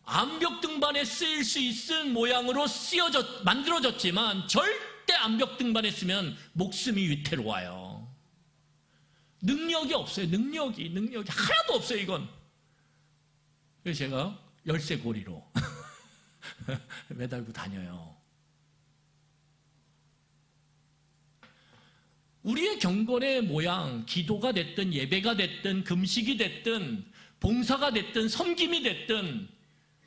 암벽 등반에 쓰일 수 있는 모양으로 만들어졌지만 절대 암벽 등반에 쓰면 목숨이 위태로워요. 능력이 없어요. 능력이 하나도 없어요. 이건. 그래서 제가 열쇠고리로 매달고 다녀요. 우리의 경건의 모양, 기도가 됐든 예배가 됐든 금식이 됐든 봉사가 됐든 섬김이 됐든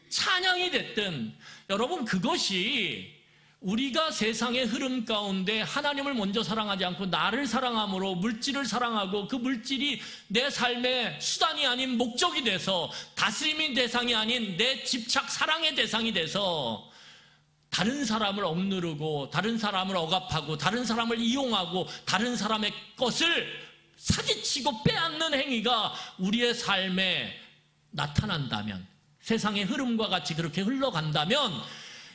찬양이 됐든 여러분, 그것이 우리가 세상의 흐름 가운데 하나님을 먼저 사랑하지 않고 나를 사랑함으로 물질을 사랑하고 그 물질이 내 삶의 수단이 아닌 목적이 돼서 다스림의 대상이 아닌 내 집착 사랑의 대상이 돼서 다른 사람을 억누르고 다른 사람을 억압하고 다른 사람을 이용하고 다른 사람의 것을 사기치고 빼앗는 행위가 우리의 삶에 나타난다면, 세상의 흐름과 같이 그렇게 흘러간다면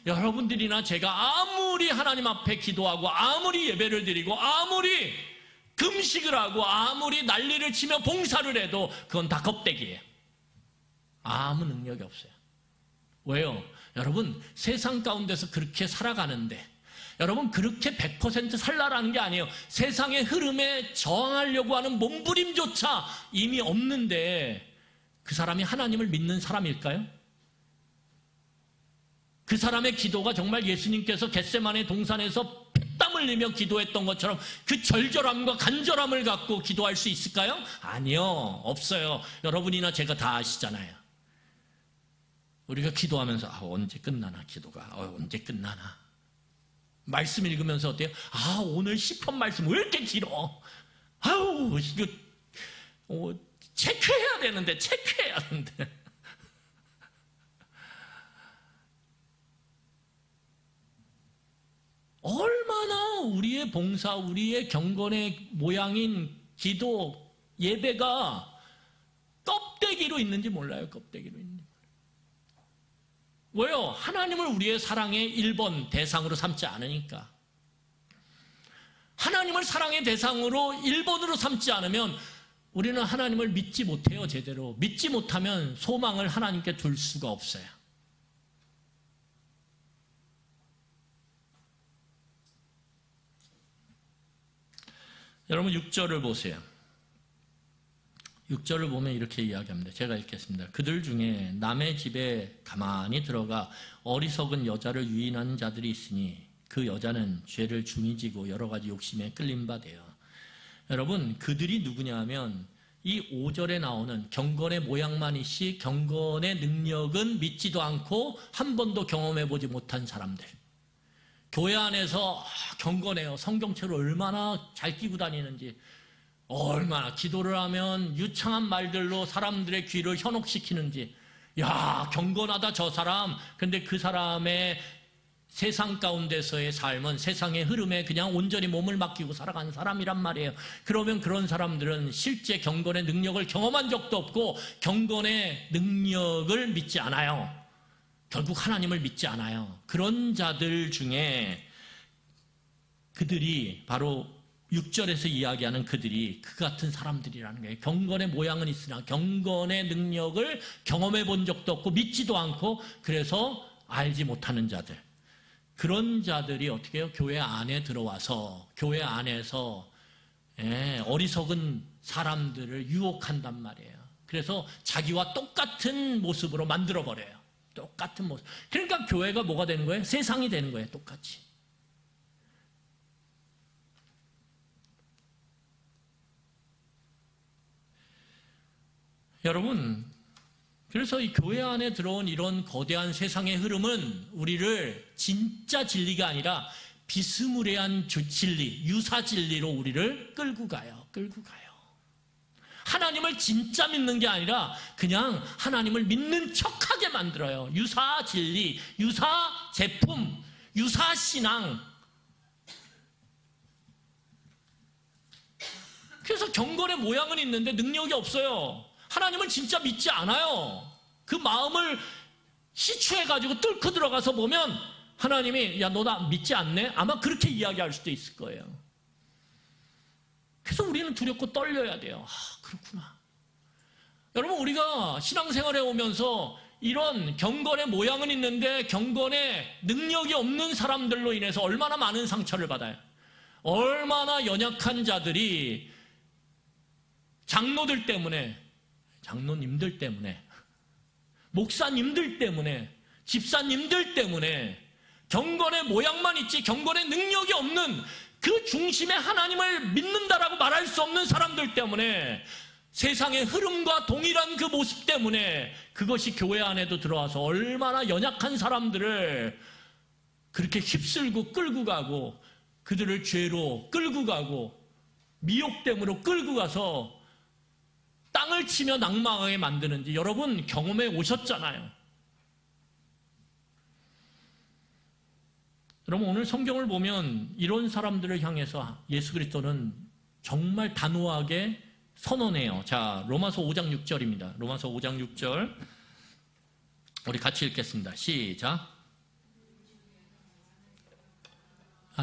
여러분들이나 제가 아무리 하나님 앞에 기도하고 아무리 예배를 드리고 아무리 금식을 하고 아무리 난리를 치며 봉사를 해도 그건 다 껍데기예요. 아무 능력이 없어요. 왜요? 여러분, 세상 가운데서 그렇게 살아가는데 여러분, 그렇게 100% 살라라는 게 아니에요. 세상의 흐름에 저항하려고 하는 몸부림조차 이미 없는데 그 사람이 하나님을 믿는 사람일까요? 그 사람의 기도가 정말 예수님께서 겟세마네 동산에서 피땀 흘리며 기도했던 것처럼 그 절절함과 간절함을 갖고 기도할 수 있을까요? 아니요, 없어요. 여러분이나 제가 다 아시잖아요. 우리가 기도하면서 언제 끝나나 기도가, 언제 끝나나. 말씀 읽으면서 어때요? 오늘 시편 말씀 왜 이렇게 길어? 이거 체크해야 되는데. 얼마나 우리의 봉사, 우리의 경건의 모양인 기도, 예배가 껍데기로 있는지 몰라요. 껍데기로 있는지. 왜요? 하나님을 우리의 사랑의 1번 대상으로 삼지 않으니까. 하나님을 사랑의 대상으로 1번으로 삼지 않으면 우리는 하나님을 믿지 못해요. 제대로. 믿지 못하면 소망을 하나님께 둘 수가 없어요. 여러분 6절을 보세요. 6절을 보면 이렇게 이야기합니다. 제가 읽겠습니다. 그들 중에 남의 집에 가만히 들어가 어리석은 여자를 유인하는 자들이 있으니 그 여자는 죄를 중히 지고 여러 가지 욕심에 끌린 바 되어. 여러분, 그들이 누구냐 하면 이 5절에 나오는 경건의 모양만이시 경건의 능력은 믿지도 않고 한 번도 경험해보지 못한 사람들. 교회 안에서 경건해요. 성경책을 얼마나 잘 끼고 다니는지, 얼마나 기도를 하면 유창한 말들로 사람들의 귀를 현혹시키는지, 야, 경건하다 저 사람. 근데 그 사람의 세상 가운데서의 삶은 세상의 흐름에 그냥 온전히 몸을 맡기고 살아가는 사람이란 말이에요. 그러면 그런 사람들은 실제 경건의 능력을 경험한 적도 없고 경건의 능력을 믿지 않아요. 결국 하나님을 믿지 않아요. 그런 자들 중에 그들이 바로 6절에서 이야기하는 그들이 그 같은 사람들이라는 거예요. 경건의 모양은 있으나 경건의 능력을 경험해 본 적도 없고 믿지도 않고 그래서 알지 못하는 자들. 그런 자들이 어떻게 해요? 교회 안에 들어와서 교회 안에서 어리석은 사람들을 유혹한단 말이에요. 그래서 자기와 똑같은 모습으로 만들어버려요. 똑같은 모습. 그러니까 교회가 뭐가 되는 거예요? 세상이 되는 거예요. 똑같이. 여러분, 그래서 이 교회 안에 들어온 이런 거대한 세상의 흐름은 우리를 진짜 진리가 아니라 비스무리한 진리, 유사 진리로 우리를 끌고 가요. 하나님을 진짜 믿는 게 아니라 그냥 하나님을 믿는 척하게 만들어요. 유사 진리, 유사 제품, 유사 신앙. 그래서 경건의 모양은 있는데 능력이 없어요. 하나님을 진짜 믿지 않아요. 그 마음을 시추해가지고 뚫고 들어가서 보면 하나님이 야, 너 나 믿지 않네? 아마 그렇게 이야기할 수도 있을 거예요. 그래서 우리는 두렵고 떨려야 돼요. 그렇구나. 여러분, 우리가 신앙생활에 오면서 이런 경건의 모양은 있는데 경건의 능력이 없는 사람들로 인해서 얼마나 많은 상처를 받아요. 얼마나 연약한 자들이 장로들 때문에, 장로님들 때문에, 목사님들 때문에, 집사님들 때문에 경건의 모양만 있지 경건의 능력이 없는 그 중심에 하나님을 믿는다라고 말할 수 없는 사람들 때문에, 세상의 흐름과 동일한 그 모습 때문에 그것이 교회 안에도 들어와서 얼마나 연약한 사람들을 그렇게 휩쓸고 끌고 가고, 그들을 죄로 끌고 가고 미혹됨으로 끌고 가서 땅을 치며 낙망하게 만드는지 여러분 경험해 오셨잖아요. 여러분, 오늘 성경을 보면 이런 사람들을 향해서 예수 그리스도는 정말 단호하게 선언해요. 자, 로마서 5장 6절입니다. 로마서 5장 6절 우리 같이 읽겠습니다. 시작.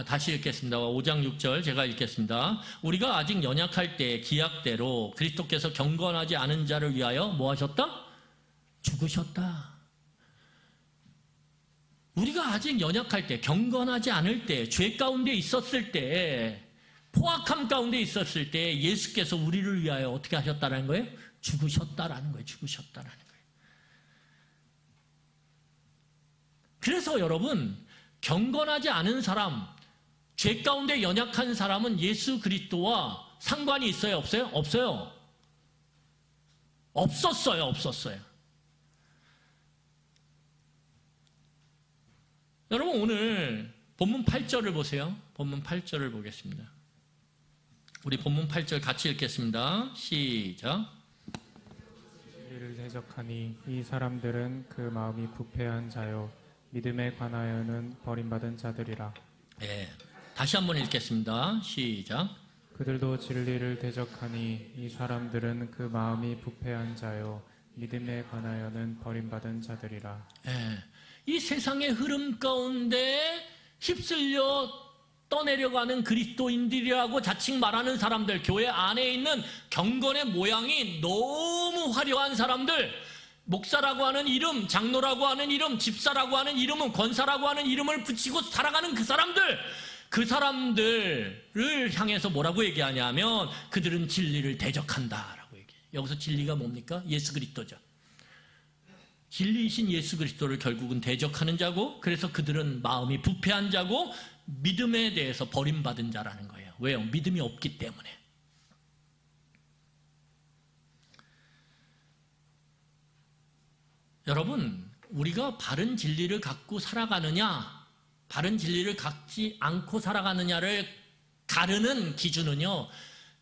다시 읽겠습니다. 5장 6절 제가 읽겠습니다. 우리가 아직 연약할 때 기약대로 그리스도께서 경건하지 않은 자를 위하여 뭐 하셨다? 죽으셨다. 우리가 아직 연약할 때, 경건하지 않을 때, 죄 가운데 있었을 때, 포악함 가운데 있었을 때 예수께서 우리를 위하여 어떻게 하셨다는 거예요? 죽으셨다라는 거예요. 죽으셨다라는 거예요. 그래서 여러분, 경건하지 않은 사람, 죄 가운데 연약한 사람은 예수 그리스도와 상관이 있어요? 없어요? 없어요. 없었어요. 여러분, 오늘 본문 8절을 보세요. 본문 8절을 보겠습니다. 우리 본문 8절 같이 읽겠습니다. 시작. 진리를 대적하니 이 사람들은 그 마음이 부패한 자요 믿음에 관하여는 버림받은 자들이라. 네, 다시 한번 읽겠습니다. 시작. 그들도 진리를 대적하니 이 사람들은 그 마음이 부패한 자요 믿음에 관하여는 버림받은 자들이라. 네, 이 세상의 흐름 가운데 휩쓸려 떠내려가는 그리스도인들이라고 자칭 말하는 사람들, 교회 안에 있는 경건의 모양이 너무 화려한 사람들, 목사라고 하는 이름, 장로라고 하는 이름, 집사라고 하는 이름은, 권사라고 하는 이름을 붙이고 살아가는 그 사람들을 향해서 뭐라고 얘기하냐면 그들은 진리를 대적한다라고 얘기해요. 여기서 진리가 뭡니까? 예수 그리스도죠. 진리이신 예수 그리스도를 결국은 대적하는 자고, 그래서 그들은 마음이 부패한 자고 믿음에 대해서 버림받은 자라는 거예요. 왜요? 믿음이 없기 때문에. 여러분, 우리가 바른 진리를 갖고 살아가느냐, 바른 진리를 갖지 않고 살아가느냐를 가르는 기준은요,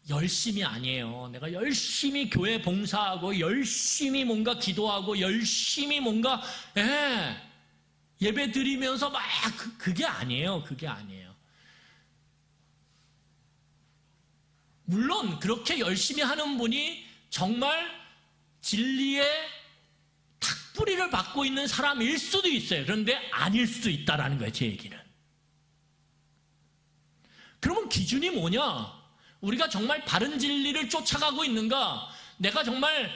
열심이 아니에요. 내가 열심히 교회 봉사하고 열심히 뭔가 기도하고 열심히 뭔가 예배 드리면서 막 그게 아니에요. 그게 아니에요. 물론 그렇게 열심히 하는 분이 정말 진리의 탁뿌리를 받고 있는 사람일 수도 있어요. 그런데 아닐 수도 있다라는 거예요. 제 얘기는. 그러면 기준이 뭐냐? 우리가 정말 바른 진리를 쫓아가고 있는가? 내가 정말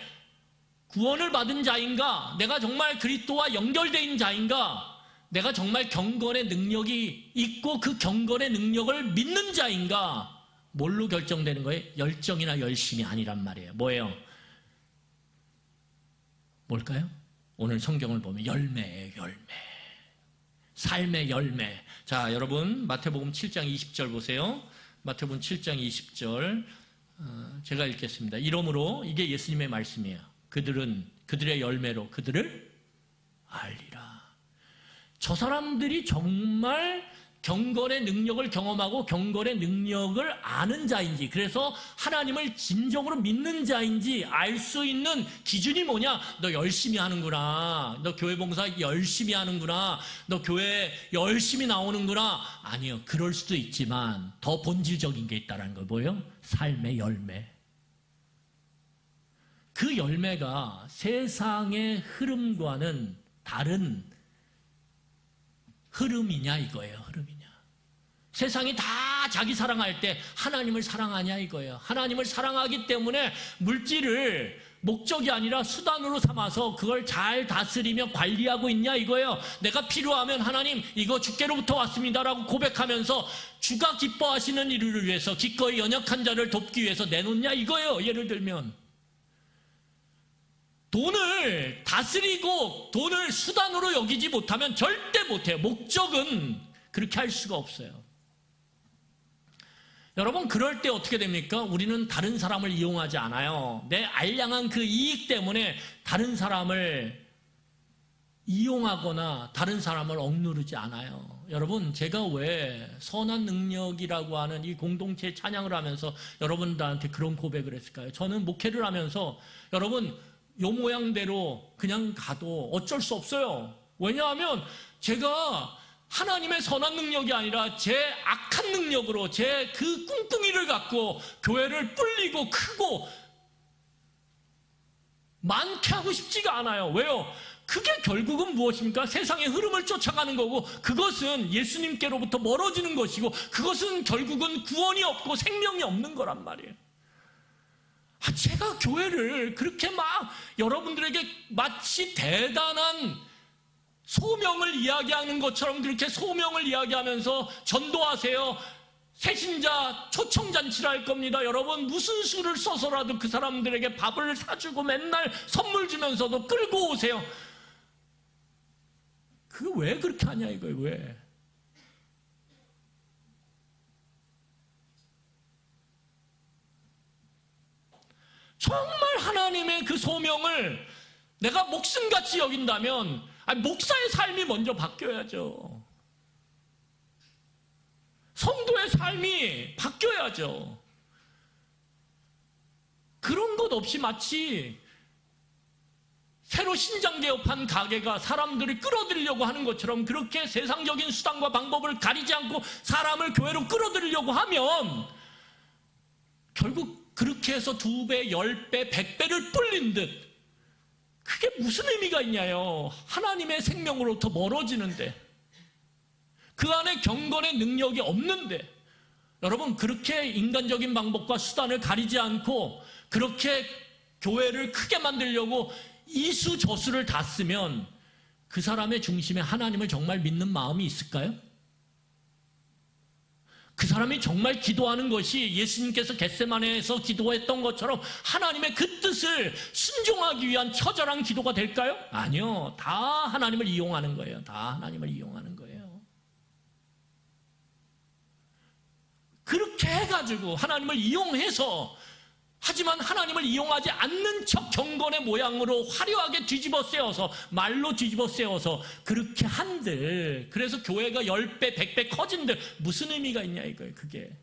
구원을 받은 자인가? 내가 정말 그리스도와 연결되어 있는 자인가? 내가 정말 경건의 능력이 있고 그 경건의 능력을 믿는 자인가? 뭘로 결정되는 거예요? 열정이나 열심이 아니란 말이에요. 뭐예요? 뭘까요? 오늘 성경을 보면 열매예요. 열매. 삶의 열매. 자, 여러분 마태복음 7장 20절 보세요. 마태복음 7장 20절 제가 읽겠습니다. 이러므로 이게 예수님의 말씀이에요. 그들은 그들의 열매로 그들을 알리라. 저 사람들이 정말 경건의 능력을 경험하고 경건의 능력을 아는 자인지, 그래서 하나님을 진정으로 믿는 자인지 알 수 있는 기준이 뭐냐? 너 열심히 하는구나. 너 교회 봉사 열심히 하는구나. 너 교회 열심히 나오는구나. 아니요. 그럴 수도 있지만 더 본질적인 게 있다는 거 뭐예요? 삶의 열매. 그 열매가 세상의 흐름과는 다른 흐름이냐 이거예요. 흐름이냐. 세상이 다 다 자기 사랑할 때 하나님을 사랑하냐 이거예요. 하나님을 사랑하기 때문에 물질을 목적이 아니라 수단으로 삼아서 그걸 잘 다스리며 관리하고 있냐 이거예요. 내가 필요하면 하나님 이거 주께로부터 왔습니다라고 고백하면서 주가 기뻐하시는 일을 위해서 기꺼이 연약한 자를 돕기 위해서 내놓냐 이거예요. 예를 들면 돈을 다스리고 돈을 수단으로 여기지 못하면 절대 못해요. 목적은 그렇게 할 수가 없어요. 여러분, 그럴 때 어떻게 됩니까? 우리는 다른 사람을 이용하지 않아요. 내 알량한 그 이익 때문에 다른 사람을 이용하거나 다른 사람을 억누르지 않아요. 여러분, 제가 왜 선한 능력이라고 하는 이 공동체 찬양을 하면서 여러분들한테 그런 고백을 했을까요? 저는 목회를 하면서 여러분 요 모양대로 그냥 가도 어쩔 수 없어요. 왜냐하면 제가 하나님의 선한 능력이 아니라 제 악한 능력으로 제 그 꿍꿍이를 갖고 교회를 불리고 크고 많게 하고 싶지가 않아요. 왜요? 그게 결국은 무엇입니까? 세상의 흐름을 쫓아가는 거고 그것은 예수님께로부터 멀어지는 것이고 그것은 결국은 구원이 없고 생명이 없는 거란 말이에요. 제가 교회를 그렇게 막 여러분들에게 마치 대단한 소명을 이야기하는 것처럼 그렇게 소명을 이야기하면서 전도하세요. 새신자 초청잔치를 할 겁니다. 여러분 무슨 수를 써서라도 그 사람들에게 밥을 사주고 맨날 선물 주면서도 끌고 오세요. 그거 왜 그렇게 하냐 이거예요. 왜? 정말 하나님의 그 소명을 내가 목숨같이 여긴다면 목사의 삶이 먼저 바뀌어야죠. 성도의 삶이 바뀌어야죠. 그런 것 없이 마치 새로 신장 개업한 가게가 사람들을 끌어들이려고 하는 것처럼 그렇게 세상적인 수단과 방법을 가리지 않고 사람을 교회로 끌어들이려고 하면 결국 그렇게 해서 2배, 10배, 100배를 불린 듯 그게 무슨 의미가 있냐요. 하나님의 생명으로부터 멀어지는데 그 안에 경건의 능력이 없는데 여러분 그렇게 인간적인 방법과 수단을 가리지 않고 그렇게 교회를 크게 만들려고 이수저수를 다 쓰면 그 사람의 중심에 하나님을 정말 믿는 마음이 있을까요? 그 사람이 정말 기도하는 것이 예수님께서 겟세마네에서 기도했던 것처럼 하나님의 그 뜻을 순종하기 위한 처절한 기도가 될까요? 아니요. 다 하나님을 이용하는 거예요. 다 하나님을 이용하는 거예요. 그렇게 해가지고 하나님을 이용해서 하지만 하나님을 이용하지 않는 척 경건의 모양으로 화려하게 뒤집어 세워서 말로 뒤집어 세워서 그렇게 한들 그래서 교회가 10배 100배 커진들 무슨 의미가 있냐 이거예요. 그게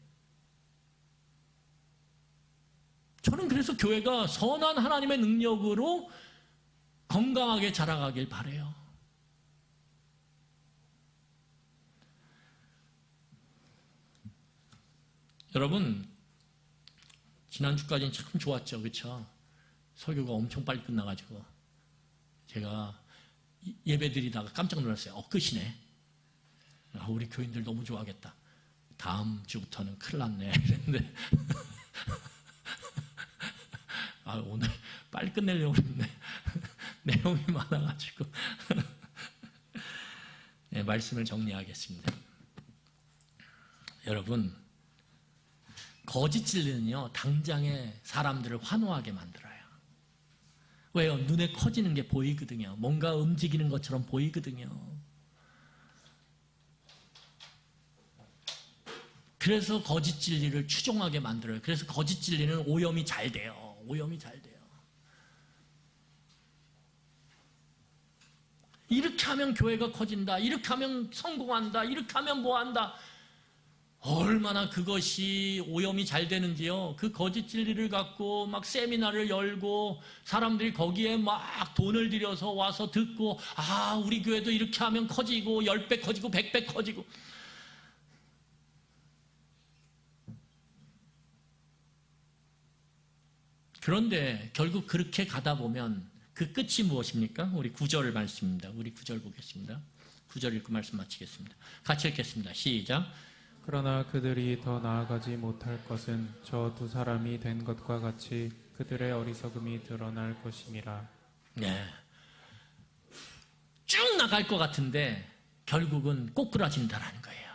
저는 그래서 교회가 선한 하나님의 능력으로 건강하게 자라가길 바라요. 여러분 지난주까지는 참 좋았죠. 그렇죠? 설교가 엄청 빨리 끝나가지고 제가 예배 드리다가 깜짝 놀랐어요. 끝이네. 우리 교인들 너무 좋아하겠다. 다음 주부터는 큰일 났네. 그랬는데 오늘 빨리 끝내려고 했는데 내용이 많아가지고 네, 말씀을 정리하겠습니다. 여러분 거짓 진리는요 당장에 사람들을 환호하게 만들어요. 왜요? 눈에 커지는 게 보이거든요. 뭔가 움직이는 것처럼 보이거든요. 그래서 거짓 진리를 추종하게 만들어요. 그래서 거짓 진리는 오염이 잘 돼요. 오염이 잘 돼요. 이렇게 하면 교회가 커진다. 이렇게 하면 성공한다. 이렇게 하면 뭐한다. 얼마나 그것이 오염이 잘 되는지요. 그 거짓 진리를 갖고 막 세미나를 열고 사람들이 거기에 막 돈을 들여서 와서 듣고 우리 교회도 이렇게 하면 커지고 10배 커지고 100배 커지고 그런데 결국 그렇게 가다 보면 그 끝이 무엇입니까? 우리 9절 말씀입니다. 우리 9절 보겠습니다. 9절 읽고 말씀 마치겠습니다. 같이 읽겠습니다. 시작. 그러나 그들이 더 나아가지 못할 것은 저 두 사람이 된 것과 같이 그들의 어리석음이 드러날 것임이라. 네. 쭉 나갈 것 같은데 결국은 꼬꾸라진다라는 거예요.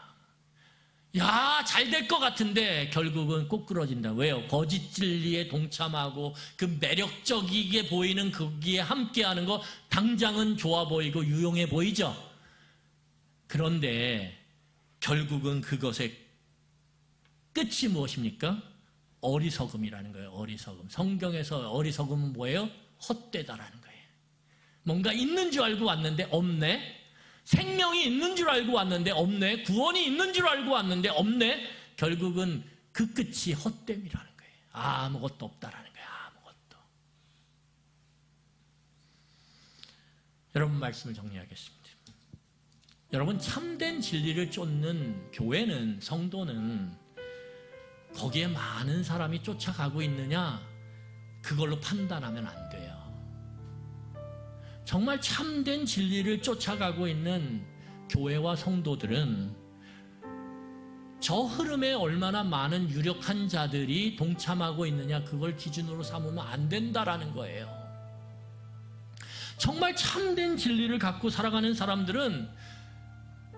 야, 잘 될 것 같은데 결국은 꼬꾸라진다. 왜요? 거짓 진리에 동참하고 그 매력적이게 보이는 거기에 함께하는 거 당장은 좋아 보이고 유용해 보이죠. 그런데 결국은 그것의 끝이 무엇입니까? 어리석음이라는 거예요. 어리석음. 성경에서 어리석음은 뭐예요? 헛되다라는 거예요. 뭔가 있는 줄 알고 왔는데 없네. 생명이 있는 줄 알고 왔는데 없네. 구원이 있는 줄 알고 왔는데 없네. 결국은 그 끝이 헛됨이라는 거예요. 아무것도 없다라는 거예요. 아무것도. 여러분 말씀을 정리하겠습니다. 여러분, 참된 진리를 쫓는 교회는, 성도는 거기에 많은 사람이 쫓아가고 있느냐, 그걸로 판단하면 안 돼요. 정말 참된 진리를 쫓아가고 있는 교회와 성도들은 저 흐름에 얼마나 많은 유력한 자들이 동참하고 있느냐, 그걸 기준으로 삼으면 안 된다라는 거예요. 정말 참된 진리를 갖고 살아가는 사람들은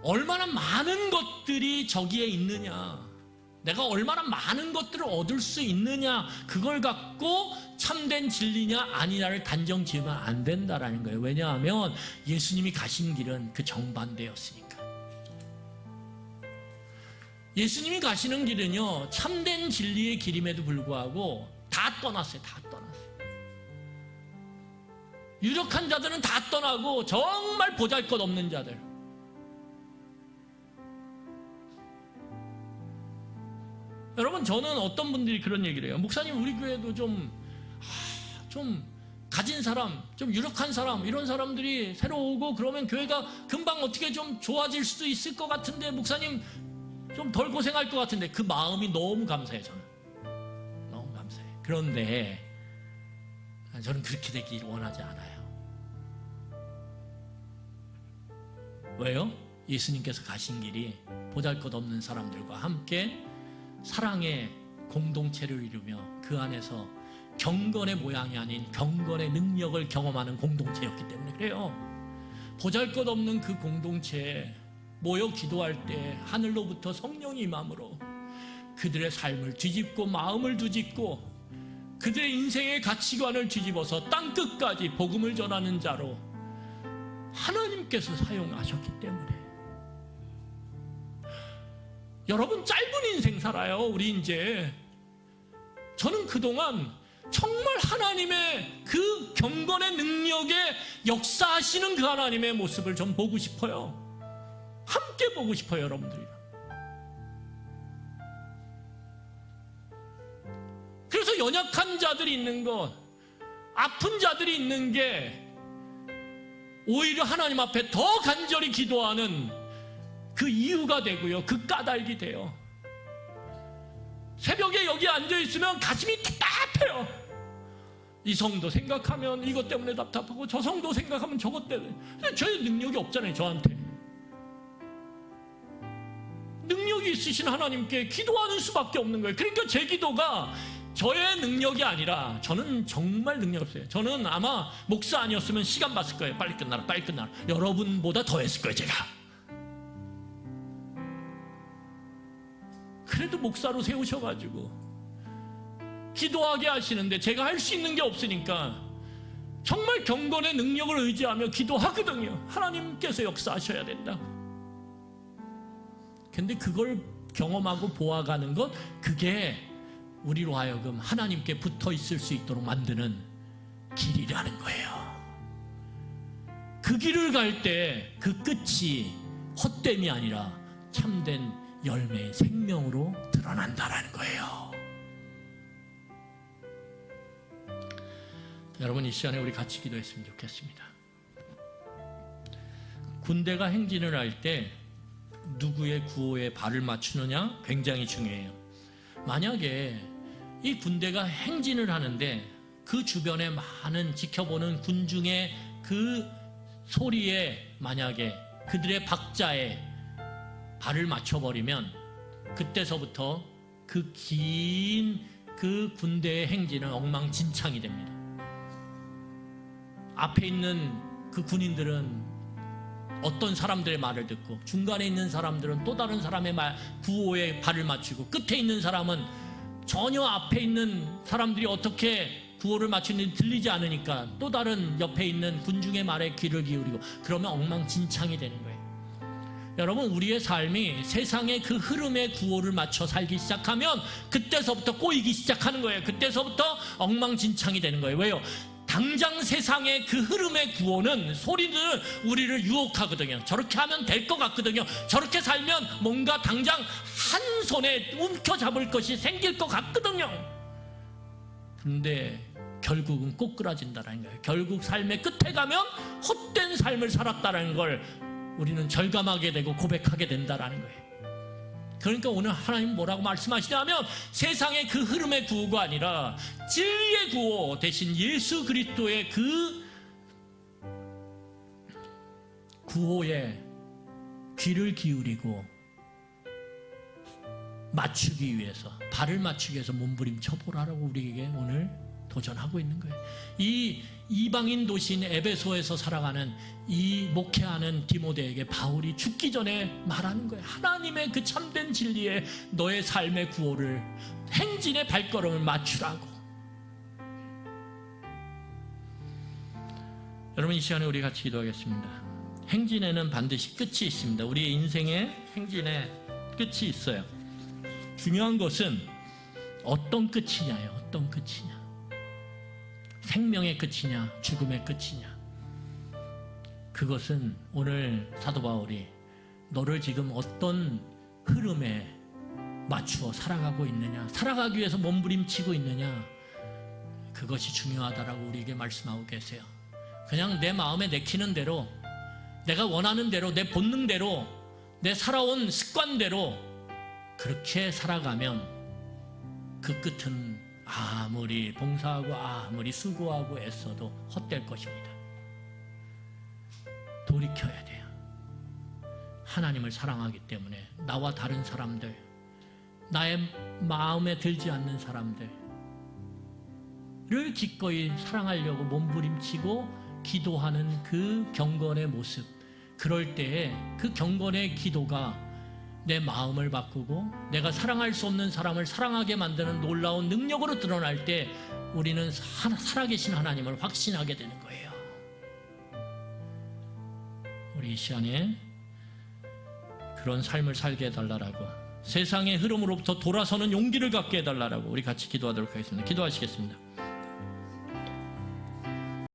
얼마나 많은 것들이 저기에 있느냐, 내가 얼마나 많은 것들을 얻을 수 있느냐, 그걸 갖고 참된 진리냐 아니냐를 단정 지으면 안 된다라는 거예요. 왜냐하면 예수님이 가신 길은 그 정반대였으니까. 예수님이 가시는 길은요, 참된 진리의 길임에도 불구하고 다 떠났어요. 다 떠났어요. 유력한 자들은 다 떠나고 정말 보잘것없는 자들, 여러분, 저는 어떤 분들이 그런 얘기를 해요. 목사님, 우리 교회도 좀 가진 사람, 좀 유력한 사람, 이런 사람들이 새로 오고 그러면 교회가 금방 어떻게 좀 좋아질 수도 있을 것 같은데, 목사님 좀 덜 고생할 것 같은데, 그 마음이 너무 감사해요. 저는 너무 감사해요. 그런데 저는 그렇게 되길 원하지 않아요. 왜요? 예수님께서 가신 길이 보잘것없는 사람들과 함께 사랑의 공동체를 이루며 그 안에서 경건의 모양이 아닌 경건의 능력을 경험하는 공동체였기 때문에 그래요. 보잘것없는 그 공동체에 모여 기도할 때 하늘로부터 성령이 임함으로 그들의 삶을 뒤집고 마음을 뒤집고 그들의 인생의 가치관을 뒤집어서 땅끝까지 복음을 전하는 자로 하나님께서 사용하셨기 때문에, 여러분, 짧은 인생 살아요. 우리 이제, 저는 그동안 정말 하나님의 그 경건의 능력에 역사하시는 그 하나님의 모습을 좀 보고 싶어요. 함께 보고 싶어요, 여러분들이랑. 그래서 연약한 자들이 있는 것, 아픈 자들이 있는 게 오히려 하나님 앞에 더 간절히 기도하는 그 이유가 되고요, 그 까닭이 돼요. 새벽에 여기 앉아있으면 가슴이 답답해요. 이 성도 생각하면 이것 때문에 답답하고 저 성도 생각하면 저것 때문에. 저의 능력이 없잖아요. 저한테 능력이 있으신 하나님께 기도하는 수밖에 없는 거예요. 그러니까 제 기도가 저의 능력이 아니라, 저는 정말 능력 없어요. 저는 아마 목사 아니었으면 시간 봤을 거예요. 빨리 끝나라, 빨리 끝나라. 여러분보다 더 했을 거예요, 제가. 그래도 목사로 세우셔가지고 기도하게 하시는데 제가 할 수 있는 게 없으니까 정말 경건의 능력을 의지하며 기도하거든요. 하나님께서 역사하셔야 된다. 근데 그걸 경험하고 보아가는 것, 그게 우리로 하여금 하나님께 붙어 있을 수 있도록 만드는 길이라는 거예요. 그 길을 갈 때 그 끝이 헛됨이 아니라 참된 열매의 생명으로 드러난다라는 거예요. 여러분, 이 시간에 우리 같이 기도했으면 좋겠습니다. 군대가 행진을 할 때 누구의 구호에 발을 맞추느냐 굉장히 중요해요. 만약에 이 군대가 행진을 하는데 그 주변에 많은 지켜보는 군중의 그 소리에 만약에 그들의 박자에 발을 맞춰버리면 그때서부터 그 긴 그 군대의 행진은 엉망진창이 됩니다. 앞에 있는 그 군인들은 어떤 사람들의 말을 듣고, 중간에 있는 사람들은 또 다른 사람의 구호에 발을 맞추고, 끝에 있는 사람은 전혀 앞에 있는 사람들이 어떻게 구호를 맞추는지 들리지 않으니까 또 다른 옆에 있는 군중의 말에 귀를 기울이고, 그러면 엉망진창이 되는 거예요. 여러분, 우리의 삶이 세상의 그 흐름에 구호를 맞춰 살기 시작하면 그때서부터 꼬이기 시작하는 거예요. 그때서부터 엉망진창이 되는 거예요. 왜요? 당장 세상의 그 흐름의 구호는, 소리는 우리를 유혹하거든요. 저렇게 하면 될 것 같거든요. 저렇게 살면 뭔가 당장 한 손에 움켜잡을 것이 생길 것 같거든요. 근데 결국은 꼬꾸라진다는 거예요. 결국 삶의 끝에 가면 헛된 삶을 살았다는 걸 우리는 절감하게 되고 고백하게 된다는 거예요. 그러니까 오늘 하나님 뭐라고 말씀하시냐면, 세상의 그 흐름의 구호가 아니라 진리의 구호 대신 예수 그리스도의 그 구호에 귀를 기울이고 맞추기 위해서, 발을 맞추기 위해서 몸부림쳐 보라라고 우리에게 오늘 도전하고 있는 거예요. 이 이방인 도시인 에베소에서 살아가는 이 목회하는 디모데에게 바울이 죽기 전에 말하는 거예요. 하나님의 그 참된 진리에 너의 삶의 구호를, 행진의 발걸음을 맞추라고. 여러분, 이 시간에 우리 같이 기도하겠습니다. 행진에는 반드시 끝이 있습니다. 우리의 인생의 행진에 끝이 있어요. 중요한 것은 어떤 끝이냐예요. 어떤 끝이냐. 생명의 끝이냐, 죽음의 끝이냐. 그것은 오늘 사도 바울이 너를 지금 어떤 흐름에 맞추어 살아가고 있느냐, 살아가기 위해서 몸부림치고 있느냐, 그것이 중요하다라고 우리에게 말씀하고 계세요. 그냥 내 마음에 내키는 대로, 내가 원하는 대로, 내 본능대로, 내 살아온 습관대로 그렇게 살아가면 그 끝은 아무리 봉사하고 아무리 수고하고 애써도 헛될 것입니다. 돌이켜야 돼요. 하나님을 사랑하기 때문에 나와 다른 사람들, 나의 마음에 들지 않는 사람들을 기꺼이 사랑하려고 몸부림치고 기도하는 그 경건의 모습, 그럴 때에 그 경건의 기도가 내 마음을 바꾸고 내가 사랑할 수 없는 사람을 사랑하게 만드는 놀라운 능력으로 드러날 때 우리는 살아계신 하나님을 확신하게 되는 거예요. 우리 이 시간에 그런 삶을 살게 해달라고, 세상의 흐름으로부터 돌아서는 용기를 갖게 해달라고 우리 같이 기도하도록 하겠습니다. 기도하시겠습니다.